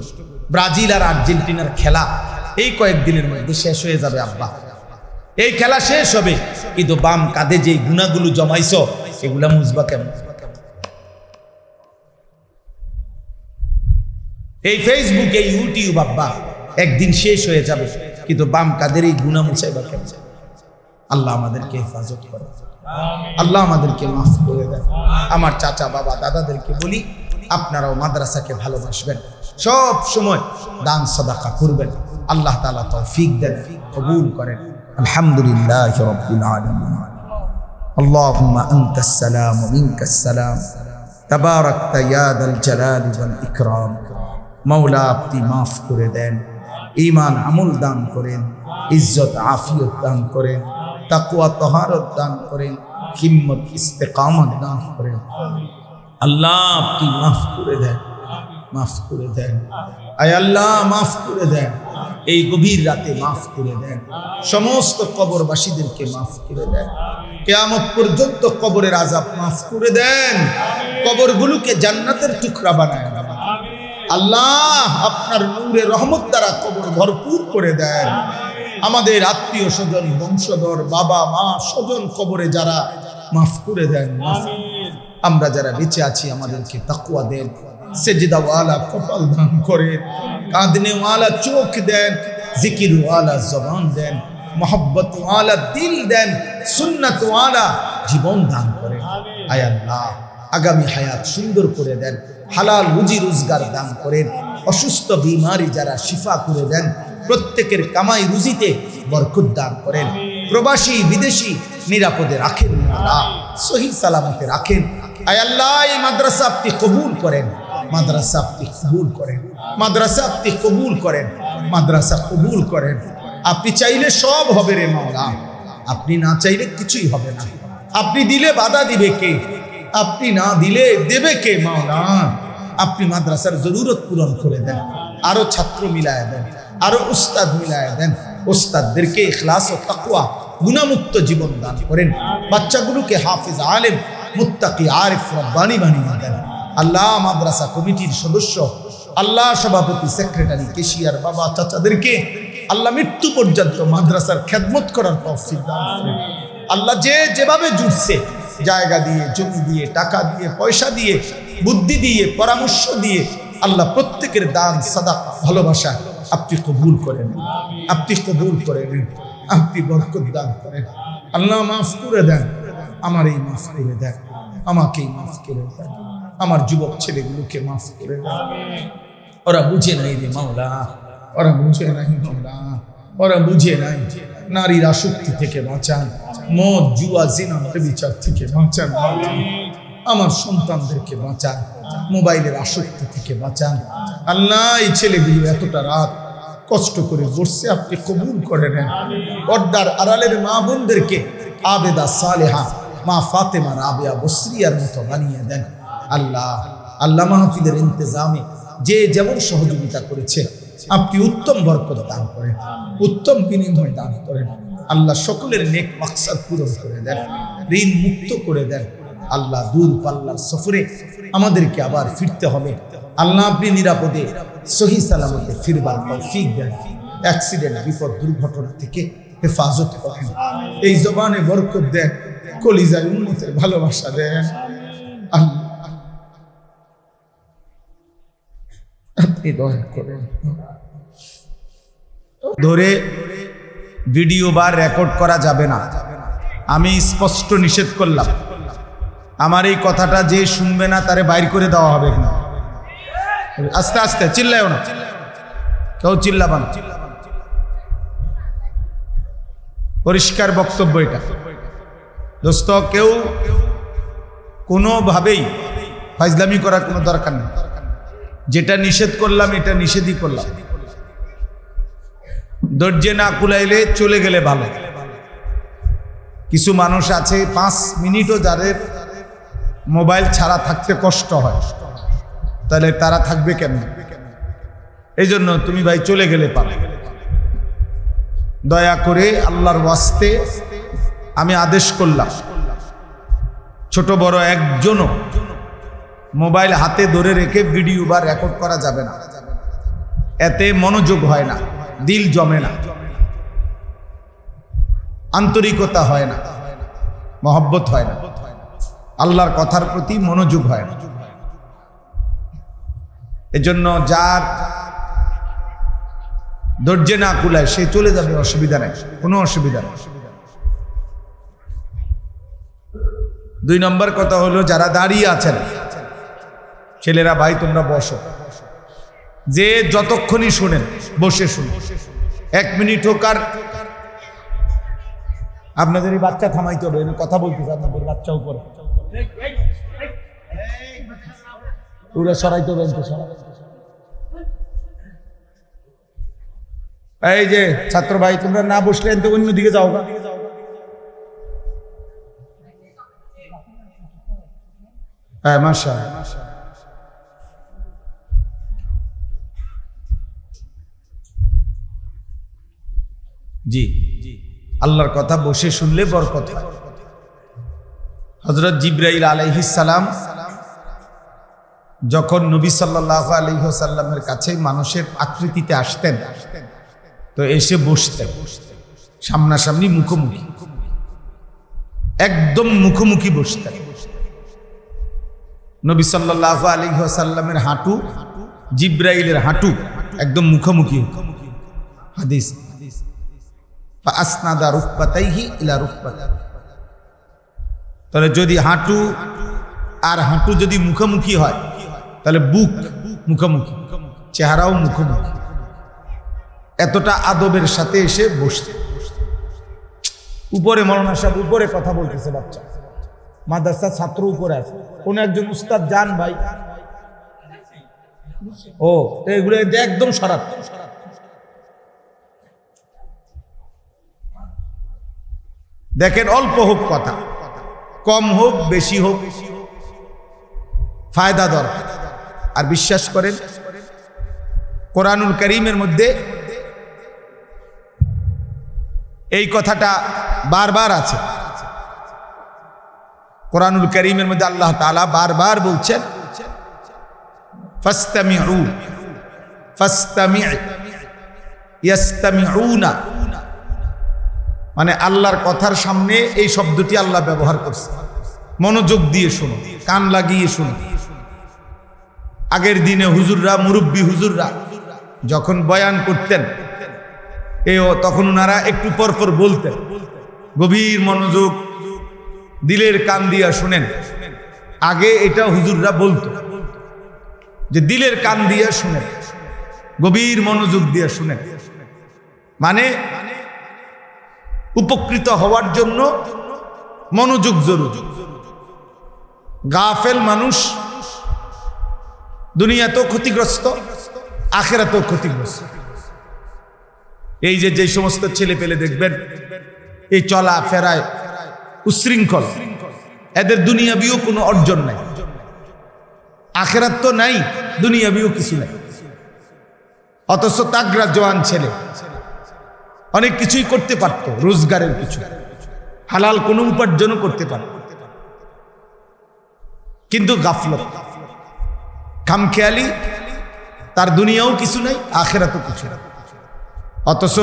ব্রাজিল আর আর্জেন্টিনার খেলা এই কয়েকদিনের মধ্যে শেষ হয়ে যাবে আব্বা। এই খেলা শেষ হবে, কিন্তু বাম কাঁধে যে গুণাগুলো জমাইছো এগুলা মুছবা কেমন? এই ফেসবুক, এই ইউটিউব আব্বা একদিন শেষ হয়ে যাবে, কিন্তু বাম কাঁধের এই গুণা মুছাইবা কেমন? আল্লাহ আমাদেরকে হেফাজত করে, আল্লাহ আমাদেরকে মাফ করে দেন। আমার চাচা বাবা দাদাদেরকে বলি, আপনারাও মাদ্রাসাকে ভালোবাসবেন, সব সময় দান সাদাকা করবেন। আল্লাহ তাআলা তৌফিক দেন, কবুল করেন। আলহামদুলিল্লাহি রাব্বিল আলামিন। আল্লাহুম্মা আনতাস সালাম ওয়া মিনকাস সালাম, তাবারাকতা ইয়া দাল জালালি ওয়াল ইকরাম। মাওলা আপনি মাফ করে দেন, ঈমান আমল দান করেন, ইজ্জত আফিয়ত দান করেন, তাকওয়া তাহারত দান করেন, হিম্মত ইস্তেকামত দান করেন। আল্লাহ আপনি মাফ করে দেন, মাফ করে দেন। আয় আল্লাহ মাফ করে দেন, এই গভীর রাতে মাফ করে দেন। সমস্ত কবরবাসীদেরকে মাফ করে দেন, কিয়ামত পর্যন্ত কবরের আযাব মাফ করে দেন, কবরগুলোকে জান্নাতের টুকরা বানায় দেন। আল্লাহ আপনার নূরে রহমত দ্বারা কবর ভরপুর করে দেন। আমাদের আত্মীয় স্বজন, বংশধর, বাবা মা স্বজন কবরে যারা, মাফ করে দেন। আমরা যারা বেঁচে আছি আমাদেরকে তাকওয়া দেন, সেজদাওয়ালা কপাল দান করেন, কাঁদনেওয়ালা চোখ দেন, জিকিরওয়ালা জবান দেন, মোহাব্বতওয়ালা দিল দেন, সুন্নাতওয়ালা জীবন দান করেন। আয় আল্লাহ আগামী হায়াত সুন্দর করে দেন, হালাল রুজি রোজগার দান করেন, অসুস্থ বিমারি যারা শিফা করে দেন, প্রত্যেকের কামাই রুজিতে বরকত দান করেন, প্রবাসী বিদেশি নিরাপদে রাখেন, আল্লাহ সহি সালামতে রাখেন। আয় আল্লাহ এই মাদ্রাসা আপনি কবুল করেন, মাদ্রাসা আপনি কবুল করেন, মাদ্রাসা আপনি কবুল করেন, মাদ্রাসা কবুল করেন। আপনি চাইলে সব হবে রে মাওলা, আপনি না চাইলে কিছুই হবে না। আপনি দিলে বাধা দিবে কে? আপনি না দিলে দেবে কে মাওলা? আপনি মাদ্রাসার জরুরত পূরণ করে দেন, আরো ছাত্র মিলায় দেন, আরো উস্তাদ মিলায় দেন, উস্তাদদেরকে ইখলাস ও তাকওয়া গুনাহমুক্ত জীবন দান করেন, বাচ্চাগুলোকে হাফিজ আলেম মুত্তাকি আরিফ রব্বানি বানিয়ে দেন। আল্লাহ মাদ্রাসা কমিটির সদস্য, আল্লাহ সভাপতি, সেক্রেটারি, কেশিয়ার, বাবা চাচাদেরকে আল্লাহ মৃত্যু পর্যন্ত মাদ্রাসার খেদমত করার তৌফিক দান করেন। আল্লাহ যে যেভাবে জুড়ছে, জায়গা দিয়ে, জমি দিয়ে, টাকা দিয়ে, পয়সা দিয়ে, বুদ্ধি দিয়ে, পরামর্শ দিয়ে, আল্লাহ প্রত্যেকের দান সাদাকা ভালোবাসা আপনি কবুল করেন, আপনি কবুল করেন, আপনি বরকত দান করেন। আল্লাহ মাফ করে দেন, আমারই মাফ করে দেন, আমাকেই মাফ করে দেন, আমার যুবক ছেলেগুলোকে মাফ করে দেন। ওরা বুঝে নাই রে মাওলা, ওরা বুঝে নাই মাওলা, ওরা বুঝে নাই। নারীর আসক্তি থেকে বাঁচান, মদ জুয়া জিনা বিচার থেকে বাঁচান, আমার সন্তানদেরকে বাঁচান, মোবাইলের আসক্তি থেকে বাঁচান। আল্লাহ এই ছেলেগুলো এতটা রাত কষ্ট করে বসছে, আপনি কবুল করে নেন। পর্দার আড়ালের মা বোনদেরকে আবেদা সালেহা, মা ফাতেমা রাবেয়া বসরিয়ার মতো বানিয়ে দেন। আল্লাহ আল্লাহ মাহফিলের ইন্তজামে যে যেমন সহযোগিতা করেছে আপনি উত্তম বরকত দান করেন, উত্তম বিনিময় দান করেন। আল্লাহ সকলের নেক মাকসাদ পূরণ করে দেন, ঋণ মুক্ত করে দেন। আল্লাহ দূর পাল্লার সফরে আমাদেরকে আবার ফিরতে হবে। আল্লাহ আপনি নিরাপদে সহি সালামতে ফিরবার তৌফিক দেন, অ্যাক্সিডেন্ট, বিপদ, দুর্ঘটনা থেকে হেফাজত করেন। এই জবানে বরকত দেন, কলিজায় উম্মতের ভালোবাসা দেন। আল্লাহ আপনি দয়া করেন। ধরে ভিডিও বা রেকর্ড করা যাবে না, আমি স্পষ্ট নিষেধ করলাম। আমার এই কথাটা যে শুনবে না তারে বাইর করে দেওয়া হবে। আস্তে আস্তে, চিল্লায়ও না, কেউ চিল্লাবা না। পরিষ্কার বক্তব্য এটা দোস্ত, কেউ কোনোভাবেই ফাজলামি করার কোনো দরকার নেই। যেটা নিষেধ করলাম এটা নিষেধই করলাম। ধৈর্যে না কুলাইলে চলে গেলে ভালো। কিছু মানুষ আছে 5 মিনিটও যাদের মোবাইল ছাড়া থাকতে কষ্ট হয়, তাহলে তারা থাকবে কেমন? এই জন্য তুমি ভাই চলে গেলে পারো। দয়া করে আল্লাহর ওয়াস্তে আমি আদেশ করলাম, ছোট বড় একজনও মোবাইল হাতে ধরে রেখে ভিডিও বা রেকর্ড করা যাবে না। এতে মনোযোগ হয় না, দিল জমে না, আন্তরিকতা হয় না, মহব্বত হয় না, আল্লাহর কথার প্রতি মনোযোগ হয় না। এজন্য যার ধৈর্য না কুলায় সে চলে যাবে, অসুবিধা নেই, কোনো অসুবিধা নেই। 2 নম্বর কথা হলো, যারা দাঁড়িয়ে আছেন ছেলেরা, ভাই তোমরা বসো। যে যতক্ষণই শুনেন বসে শুনুন, 1 মিনিট হোক। আর আপনাদের এই বাচ্চা থামাইতে হবে, কথা বলতেছে আপনাদের বাচ্চা উপরে, ওরা সরাইতে হবে। এই যে ছাত্র ভাই, তোমরা না বসলে তো অন্যদিকে যাও না। হ্যাঁ, মাশাআল্লাহ। জি, আল্লাহর কথা বসে শুনলে বরকত হয়। হযরত জিবরাইল আলাইহিস সালাম যখন নবী সাল্লাল্লাহু আলাইহি ওয়াসাল্লামের কাছে মানুষের আকৃতিতে আসতেন, তো এসে বসতেন সামনাসামনি, মুখোমুখি, একদম মুখোমুখি বসতেন। নবী সাল্লাল্লাহু আলাইহি ওয়াসাল্লামের হাঁটু জিবরাইলের হাঁটু একদম মুখোমুখি। হাদিস, ফাসনাদা রুকবাতাইহি ইলা রুকবাতাইহি। তাহলে যদি হাঁটু আর হাঁটু যদি মুখোমুখি হয়, তাহলে বুক মুখোমুখি, চেহারাও মুখোমুখি। এতটা আদবের সাথে এসে বসতে। উপরে মৌলানা সাহেব উপরে কথা বলতেছে, বাচ্চা মাদ্রাসার ছাত্র উপরে আছে, কোন একজন উস্তাদ যান ভাই। ও এগুলো একদম সরাত। দেখেন, অল্প হোক কথা, কম হোক বেশি হোক, ফায়দা দরকার। আর বিশ্বাস করেন, কোরআনুল কারীমের মধ্যে এই কথাটা বারবার আছে। কোরআনুল কারীমের মধ্যে আল্লাহ তাআলা বারবার বলছেন, ফাসতামিউ ফাসতামি' ইয়াসতামিউনা, মানে আল্লাহর কথার সামনে এই শব্দটি আল্লাহ ব্যবহার করছে। মনোযোগ দিয়ে শুনো, কান লাগিয়ে শুনো। আগের দিনে হুজুররা, মুরব্বী হুজুররা যখন বয়ান করতেন, তখন ওনারা একটু পর পর বলতেন, গভীর মনোযোগ, দিলের কান দিয়া শুনেন। আগে এটা হুজুররা বলতো যে দিলের কান দিয়া শুনেন, গভীর মনোযোগ দিয়ে শুনেন। মানে উপকৃত হওয়ার জন্য মনোযোগ জরুরি। গাফেল মানুষ দুনিয়াতেও ক্ষতিগ্রস্ত, আখিরাতেও ক্ষতিগ্রস্ত। এই যে সমস্ত ছেলে পেলে দেখবেন এই চলা ফেরায় উশৃঙ্খল, এদের দুনিয়াবিও কোনো অর্জন নাই, আখিরাত তো নাই, দুনিয়াবিও কিছু নাই। অথচ তাগড়া জওয়ান ছেলে অনেক কিছুই করতে পারত, রোজগারের কিছু হালাল কোনো উপার্জনও করতে পারত, কিন্তু গাফলত, খামখেয়ালি, তার দুনিয়াও কিছু নাই, আখিরাতও কিছু নাই। অথচ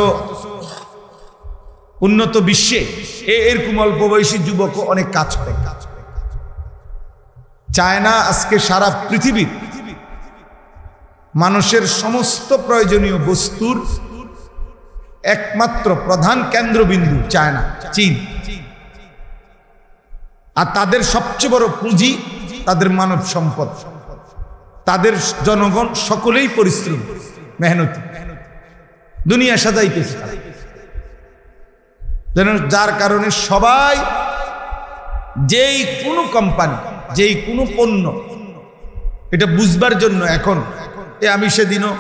উন্নত বিশ্বে এরকম অল্প বয়সী যুবকও অনেক কাজ করে। চায়না আজকে সারা পৃথিবীর মানুষের সমস্ত প্রয়োজনীয় বস্তুর একমাত্র প্রধান কেন্দ্রবিন্দু চায়না, চীন। আর তাদের সবচেয়ে বড় পুঁজি তাদের মানব সম্পদ, তাদের জনগণ সকলেই পরিশ্রম, মেহনতি, দুনিয়া সাজাইতেছে। যার কারণে সবাই যেই কোনো কোম্পানি, যেই কোনো পণ্য, এটা বুঝবার জন্য এখন আমি সেদিনও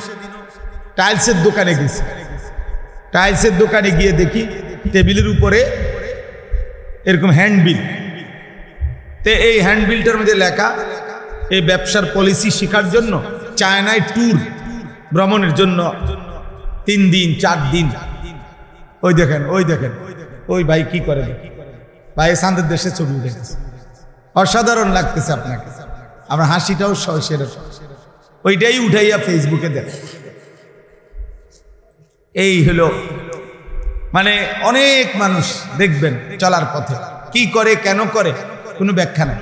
টাইলসের দোকানে গেছি। টাইলসের দোকানে গিয়ে দেখি টেবিলের উপরে এরকম হ্যান্ডবিল। এই হ্যান্ডবিলটার মধ্যে লেখা, এই ব্যবসার পলিসি শেখার জন্য চায়নায় ট্যুর, ভ্রমণের জন্য 3 দিন 4 দিন। ওই দেখেন ওই ভাই কি করে, ভাই সান্দের দেশে ছবি উঠেছে। অসাধারণ লাগতেছে আপনাকে, আমার হাসিটাও সেরকম, ওইটাই উঠাইয়া ফেসবুকে দেন। এই হলো মানে অনেক মানুষ দেখবেন চলার পথে কি করে কেন করে কোনো ব্যাখ্যা নাই।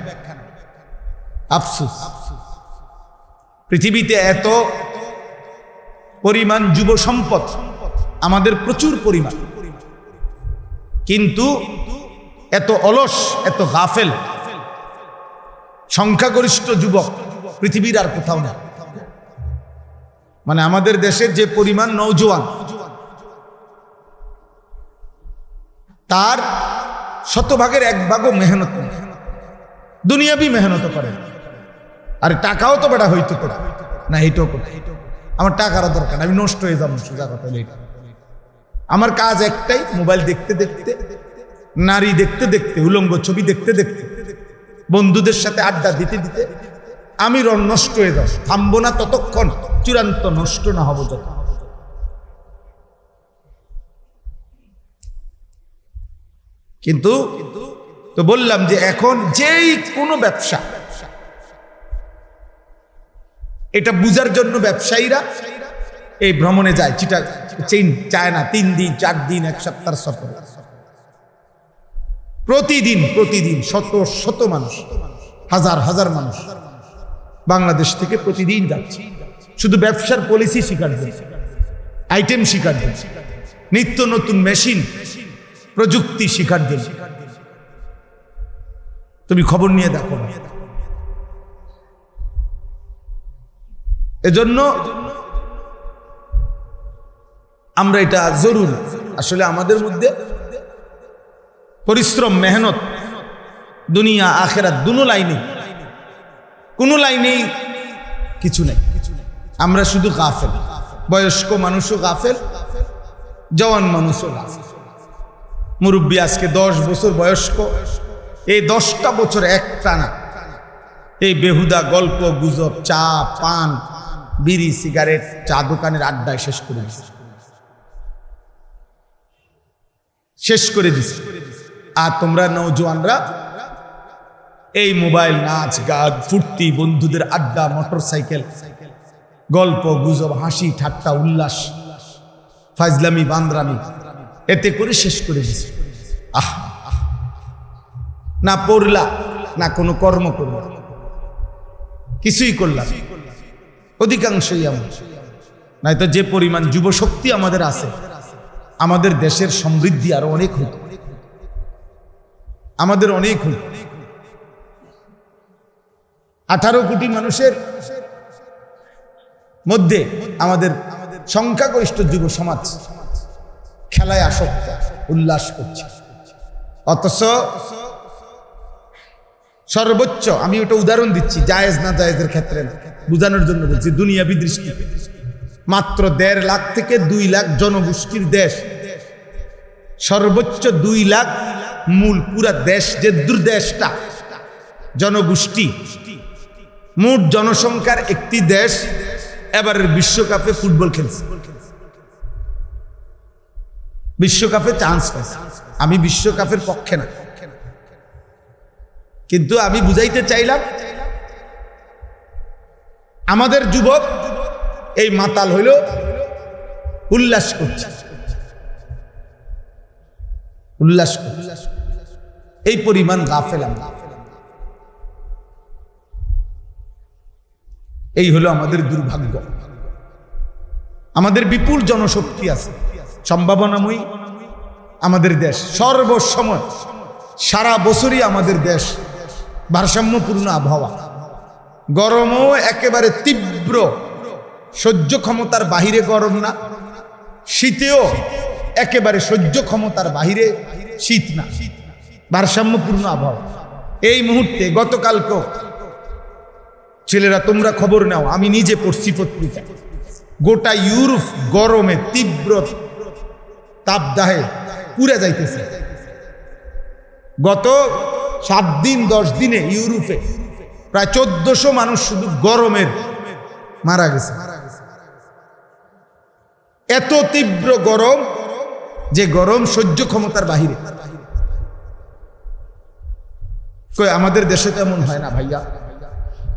আফসোস, পৃথিবীতে এত পরিমাণ যুব সম্পদ, আমাদের প্রচুর পরিমাণ, কিন্তু এত অলস, এত গাফেল সংখ্যাগরিষ্ঠ যুবক পৃথিবীর আর কোথাও না। মানে আমাদের দেশের যে পরিমাণ নওজোয়ান, তার শতভাগের এক ভাগও মেহনত নেই, দুনিয়াবি মেহনত করে। আর টাকাও তো বেটা হইতে করে না, এইটাও করে। আমার টাকারও দরকার, আমি নষ্ট হয়ে যাবো, সোজা কথা হলো এটা। আমার কাজ একটাই, মোবাইল দেখতে দেখতে, নারী দেখতে দেখতে, উলঙ্গ ছবি দেখতে দেখতে, বন্ধুদের সাথে আড্ডা দিতে দিতে আমি নষ্ট হয়ে যাব। থামবো না ততক্ষণ চূড়ান্ত নষ্ট না হবো যত। কিন্তু তো বললাম যে এখন যেই কোনো ব্যবসা, এটা বুঝার জন্য ব্যবসায়ীরা এই ভ্রমণে যায়, চায় না 3 দিন 4 দিন 1 সপ্তাহ সফর। প্রতিদিন প্রতিদিন শত শত মানুষ, হাজার হাজার মানুষ বাংলাদেশ থেকে প্রতিদিন যাচ্ছে শুধু ব্যবসার পলিসি শিখার জন্য, আইটেম শিখার জন্য, নিত্য নতুন মেশিন প্রযুক্তি শিখার জন্য। তুমি খবর নিয়ে দেখো। এজন্য আমরা এটা জরুরি, আসলে আমাদের মধ্যে পরিশ্রম, মেহনত, দুনিয়া আখেরাত দুনো লাইনে, কোনো লাইনেই কিছু নেই। আমরা শুধু গাফেল, বয়স্ক মানুষও গাফেল, জওয়ান মানুষও গাফেল। মুরব্বী আজকে 10 বছর বয়স্ক, এই 10টা বছর একটানা এই বেহুদা গল্প গুজব, চা পান, বিড়ি সিগারেট, চা দোকানের আড্ডায় শেষ করে দিছে। আর তোমরা নওজোয়ানরা এই মোবাইল, নাচ গান, ফুর্তি, বন্ধুদের আড্ডা, মোটরসাইকেল, গল্প গুজব, হাসি ঠাট্টা, উল্লাস, ফাজলামি, বান্দরামি, এতে করে শেষ করে দিছে। না পড়লা, না কোনো কর্ম করলা, কিছুই করলাম অধিকাংশই আমরা। নয়তো যে পরিমাণ যুব শক্তি আমাদের আছে, আমাদের দেশের সমৃদ্ধি আরো অনেক হতো, আমাদের অনেক হতো। 18 কোটি মানুষের মধ্যে আমাদের সংখ্যাগরিষ্ঠ যুব সমাজ খেলায় আসক্ত, উল্লাস করছে। অথচ সর্বোচ্চ, আমি ওটা উদাহরণ দিচ্ছি, জায়েজ না জায়েজের ক্ষেত্রে বোঝানোর জন্য বলছি, দুনিয়াবি দৃষ্টিতে মাত্র 1.5 লাখ থেকে 2 লাখ জনগোষ্ঠীর দেশ, সর্বোচ্চ 2 লাখ মূল পুরা দেশ, যে দেশটা জনগোষ্ঠী, মোট জনসংখ্যার একটি দেশ এবারের বিশ্বকাপে ফুটবল খেলছে, বিশ্বকাপে চান্স পাইছে। আমি বিশ্বকাপের পক্ষে না, কিন্তু আমি বুঝাইতে চাইলাম আমাদের যুবক এই মাতাল হইল, উল্লাস করছে, উল্লাস করছে। এই পরিমাণ গাফেল আমরা। এই হলো আমাদের দুর্ভাগ্য। আমাদের বিপুল জনশক্তি আছে, সম্ভাবনাময়ী আমাদের দেশ, সর্বসময় সারা বছরই আমাদের দেশ ভারসাম্যপূর্ণ আবহাওয়া, গরমও একেবারে তীব্র, সহ্য ক্ষমতার বাহিরে গরম না, শীতেও একেবারে সহ্য ক্ষমতার বাহিরে শীত না, ভারসাম্যপূর্ণ আবহাওয়া। এই মুহূর্তে গতকালকে ছেলেরা তোমরা খবর নাও, আমি নিজে পড়ছি পত্রিকা, গোটা ইউরোপ গরমে তীব্র তাপদাহে পুড়ে যাইতেছে। গত 7 দিন 10 দিনে ইউরোপে প্রায় 1400 মানুষ শুধু গরমের মারা গেছে। এত তীব্র গরম, যে গরম সহ্য ক্ষমতার বাহিরে। কই আমাদের দেশে তো এমন হয় না ভাইয়া,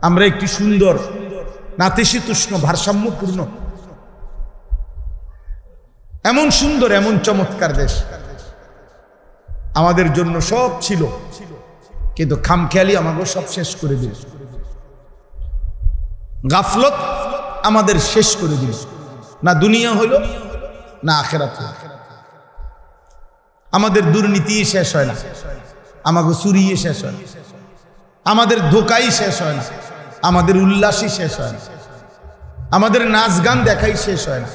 আমরা একটি সুন্দর নাতিশীতোষ্ণ ভারসাম্যপূর্ণ এমন সুন্দর এমন চমৎকার দেশ, আমাদের জন্য সব ছিল, কিন্তু খামখেয়ালি আমাকে সব শেষ করে দিল, গাফলত আমাদের শেষ করে দিল, না দুনিয়া হইল না আখিরাত হইল। আমাদের দুর্নীতি শেষ হয় না, আমাকে চুরি শেষ হয় না, আমাদের ধোকাই শেষ হয় না, আমাদের উল্লাসই শেষ হয় না, আমাদের নাচ গান দেখাই শেষ হয় না।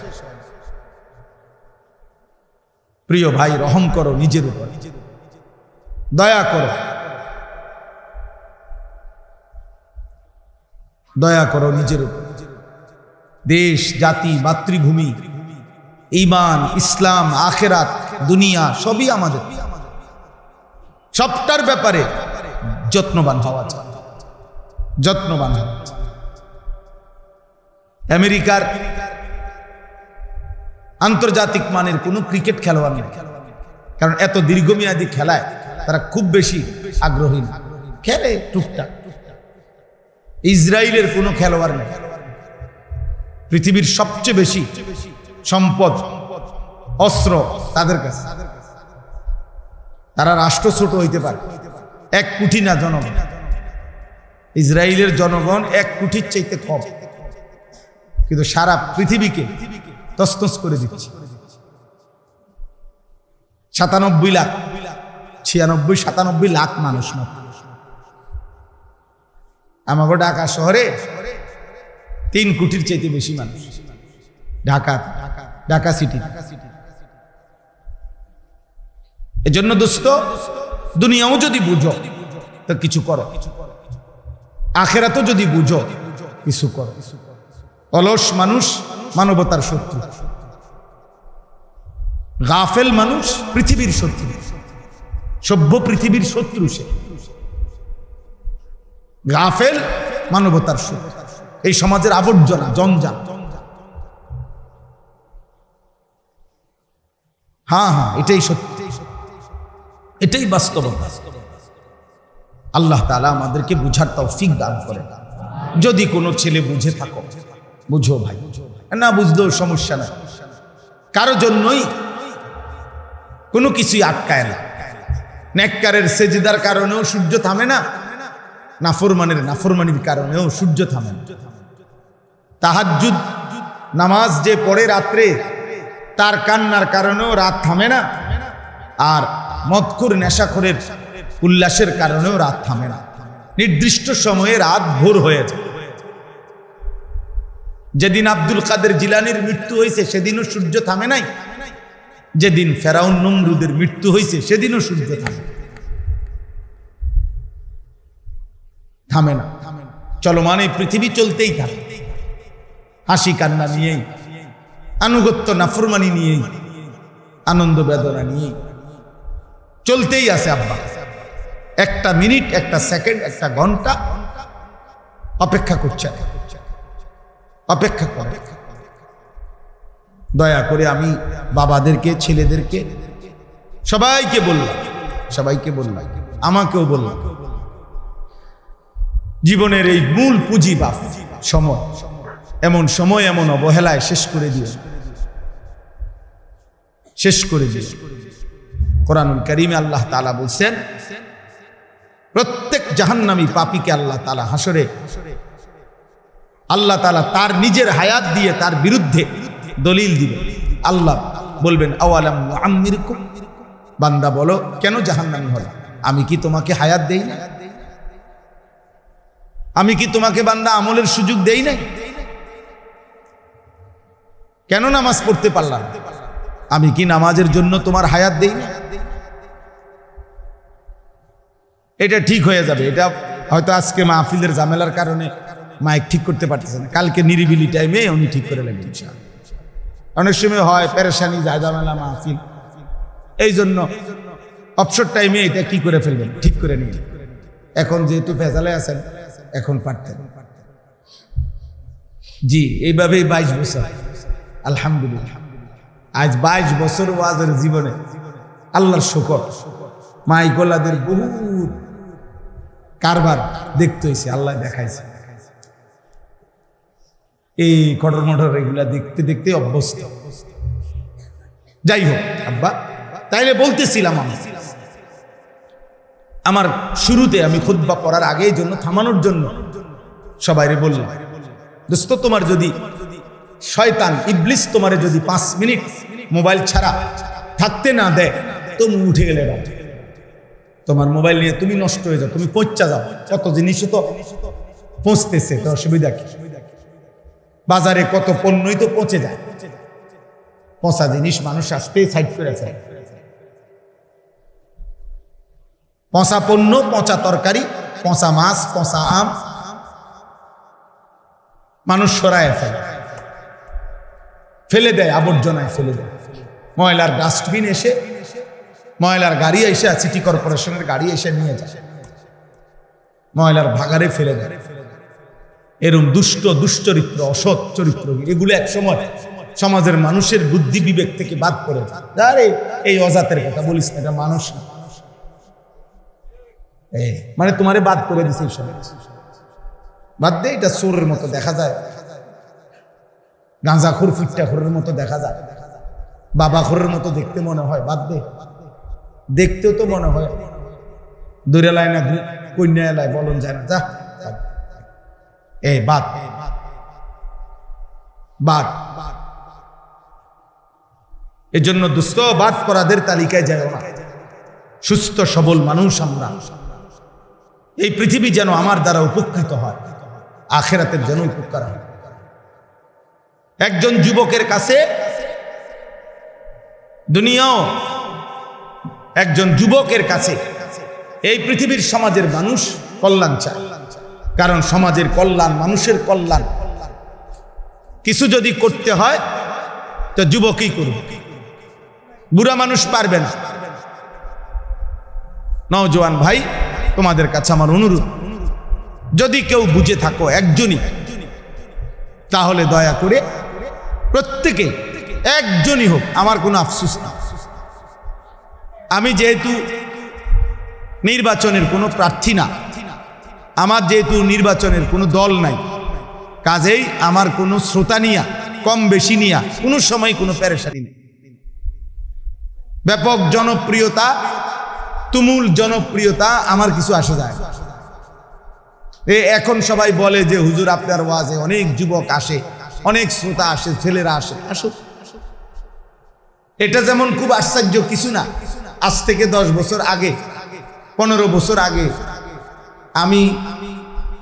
প্রিয় ভাই, রহম করো নিজের উপর, দয়া করো, দয়া করো নিজের উপর। দেশ, জাতি, মাতৃভূমি, ঈমান, ইসলাম, আখিরাত, দুনিয়া সবই আমাদের, সবটার ব্যাপারে যত্নবান হওয়া চাই, যত্নবান হওয়া চাই। আমেরিকার আন্তর্জাতিক মানের কোনো ক্রিকেট খেলোয়াড় নেই, কারণ এত দীর্ঘমেয়াদী খেলায় তারা খুব বেশি আগ্রহী না, খেলে টুকটাক। ইসরায়েলের কোনো খেলোয়াড় নেই, পৃথিবীর সবচেয়ে বেশি সম্পদ, অস্ত্র তাদের কাছে, তারা রাষ্ট্র ছোট হইতে পারে, 1 কোটি না জনগণ, ইসরায়েলের জনগণ 1 কোটির চাইতে কম, কিন্তু সারা পৃথিবীকে তছনছ করে দিচ্ছে। 97 লাখ, 96-97 লাখ মানুষ মাত্র। আমাকে ঢাকা শহরে 3 কোটির চাইতে বেশি মানুষ, ঢাকা সিটি। এজন্য দোস্ত, দুনিয়াও যদি বুঝো তো কিছু করো, আখিরাতও যদি বুঝো কিছু করো। অলস মানুষ মানবতার শত্রু, গাফেল মানুষ পৃথিবীর শত্রু, সভ্য পৃথিবীর শত্রু সে। গাফেল মানবতার শত্রু, এই সমাজের আবর্জনা, জঞ্জাল। হ্যাঁ, এটাই সত্যি, এটাই বাস্তবতা। আল্লাহ তাআলা আমাদেরকে বুঝার তৌফিক দান করেন। যদি কোনো ছেলে বুঝে থাকো, বুঝো ভাই, না বুঝলেও সমস্যা নাই, কারো জন্যই কোনো কিছুই আটকায় না। নেককারের সেজদার কারণেও সূর্য থামে না, নাফরমানির কারণেও সূর্য থামে না। তাহাজ্জুদ নামাজ যে পড়ে রাত্রে, তার কান্নার কারণেও রাত থামে না, আর মদখোর নেশাখোরের উল্লাসের কারণেও রাত থামে না। নির্দিষ্ট সময়ে রাত ভোর হয়ে যায়। যেদিন আব্দুল কাদের জিলানীর মৃত্যু হয়েছে সেদিনও সূর্য থামে নাই, যেদিন ফেরাউন নমরুদের মৃত্যু হয়েছে সেদিনও সূর্য থামে না। চলমান এই পৃথিবী চলতেই থাকে, হাসি কান্না নিয়েই, আনুগত্য নাফরমানি নিয়েই, আনন্দ বেদনা নিয়েই চলতেই আছে আব্বা। একটা মিনিট, একটা সেকেন্ড, একটা ঘন্টা অপেক্ষা করছে, অপেক্ষা করে। দয়া করে আমি বাবাদেরকে, ছেলেদেরকে, সবাইকে বললাম, আমাকেও বললাম, জীবনের এই মূল পুঁজি বা সময়, এমন সময় এমন অবহেলায় শেষ করে দিও। কোরআনুল কারীমে আল্লাহ তাআলা বলছেন, প্রত্যেক জাহান্নামী পাপীকে আল্লাহ তাআলা হাসরে, আল্লাহ তাআলা তার নিজের হায়াত দিয়ে তার বিরুদ্ধে দলিল দিবে। আল্লাহ বলবেন, আওয়ালাম নুআম্মিরকুম, বান্দা বলো কেন জাহান্নামী হলো? আমি কি তোমাকে হায়াত দেই না? আমি কি তোমাকে বান্দা আমলের সুযোগ দেই নাই? কেন নামাজ পড়তে পারলাম? আমি কি নামাজের জন্য তোমার হায়াত দেই না? এটা ঠিক হয়ে যাবে। এটা হয়তো আজকে মাহফিলের ঝামেলার কারণে মাইক ঠিক করতে পারতেছে না, কালকে নিরিবিলি টাইমে উনি ঠিক করে নেবেন ইনশাআল্লাহ। অনেক সময় হয় পেরেশানি, ঝামেলা মাহফিল, এই জন্য অবসর টাইমে এটা কি করে ফেলবেন, ঠিক করে নিন। এখন যেহেতু ফেজালে আছেন, এখন পারতেন। জি, এইভাবেই 22 বছর, আলহামদুলিল্লাহ, আজ 22 বছর ওয়াজের জীবনে আল্লাহর শুকর, মাইকোলাদের বহুত কারবার দেখতে হয়েছে, আল্লাহ দেখাইছে। এই কটর মটর এগুলা দেখতে দেখতে অভ্যস্ত। যাই হোক আব্বা, তাইলে বলতেছিলাম আমার শুরুতে আমি খুতবা পড়ার আগে এই জন্য থামানোর জন্য সবাইরে বললাম, দোস্ত তোমার যদি শয়তান ইবলিস তোমারে যদি 5 মিনিট মোবাইল ছাড়া থাকতে না দেয়, তুমি উঠে গেলে না, তোমার মোবাইল নিয়ে তুমি নষ্ট হয়ে যাও, তুমি পচা যাও। কত জিনিসও তো পচতেছে, তো অসুবিধা কি? বাজারে কত পণ্যই তো পচে যায়, পচা জিনিস মানুষ আসতে সাইড করে যায়। পচা পণ্য, পচা তরকারি, পচা মাছ, পচা আম মানুষ সরায় ফেলে দেয়, আবর্জনায় ফেলে দেয়। ময়লার ডাস্টবিন এসে, ময়লার গাড়ি এসে, সিটি কর্পোরেশনের গাড়ি এসে নিয়ে যায়, ময়লার ভাগারে ফেলে দেয়। এরকম দুশ্চরিত্র, অসৎ চরিত্র, এগুলো এক সময় সমাজের মানুষের বুদ্ধি বিবেক থেকে বাদ করে। আরে এই অজাতের কথা বলিস না, এটা মানুষ না, মানে তোমারে বাদ করে দিছে, বাদ দে, এটা চোরের মতো দেখা যায়, গাঁজাখোর ফিট্টাখোরের মতো দেখা যায়, বাবাখোরের মতো দেখতে মনে হয়, বাদ দে। দেখতেও তো মনে হয় দূরে লাই না কন্যা এলায় বলন যায় না, যা বাদ বাদ। এই জন্য দুস্থ বাদ করাদের তালিকায় যায় না। সুস্থ সবল মানুষ আমরা, এই পৃথিবী যেন আমার দ্বারা উপকৃত হয়, আখিরাতের যেন উপকার হয়। একজন যুবকের কাছে দুনিয়াও, একজন যুবকের কাছে এই পৃথিবীর সমাজের মানুষ কল্যাণ চায়, কারণ সমাজের কল্যাণ, মানুষের কল্যাণ কিছু যদি করতে হয় তো যুবকই করবে, বুড়া মানুষ পারবে না। নওজোয়ান ভাই, তোমাদের কাছে আমার অনুরোধ, যদি কেউ বুঝে থাকো একজনই, তাহলে দয়া করে প্রত্যেকে একজনই হোক, আমার কোনো আফসোস না। আমি যেহেতু নির্বাচনের কোনো প্রার্থী না, আমার যেহেতু নির্বাচনের কোনো দল নাই, কাজেই আমার কোনো শ্রোতা নিয়া, কম বেশি নিয়া কোনো সময় কোনো পেরেশানি নেই। ব্যাপক জনপ্রিয়তা, তুমুল জনপ্রিয়তা আমার কিছু আসে যায় না। এখন সবাই বলে যে হুজুর আপনার ওয়াজে অনেক যুবক আসে, অনেক শ্রোতা আসে, ছেলেরা আসে, আসুক। এটা যেমন খুব আশ্চর্য কিছু না। আজ থেকে 10 বছর আগে, 15 বছর আগে, আমি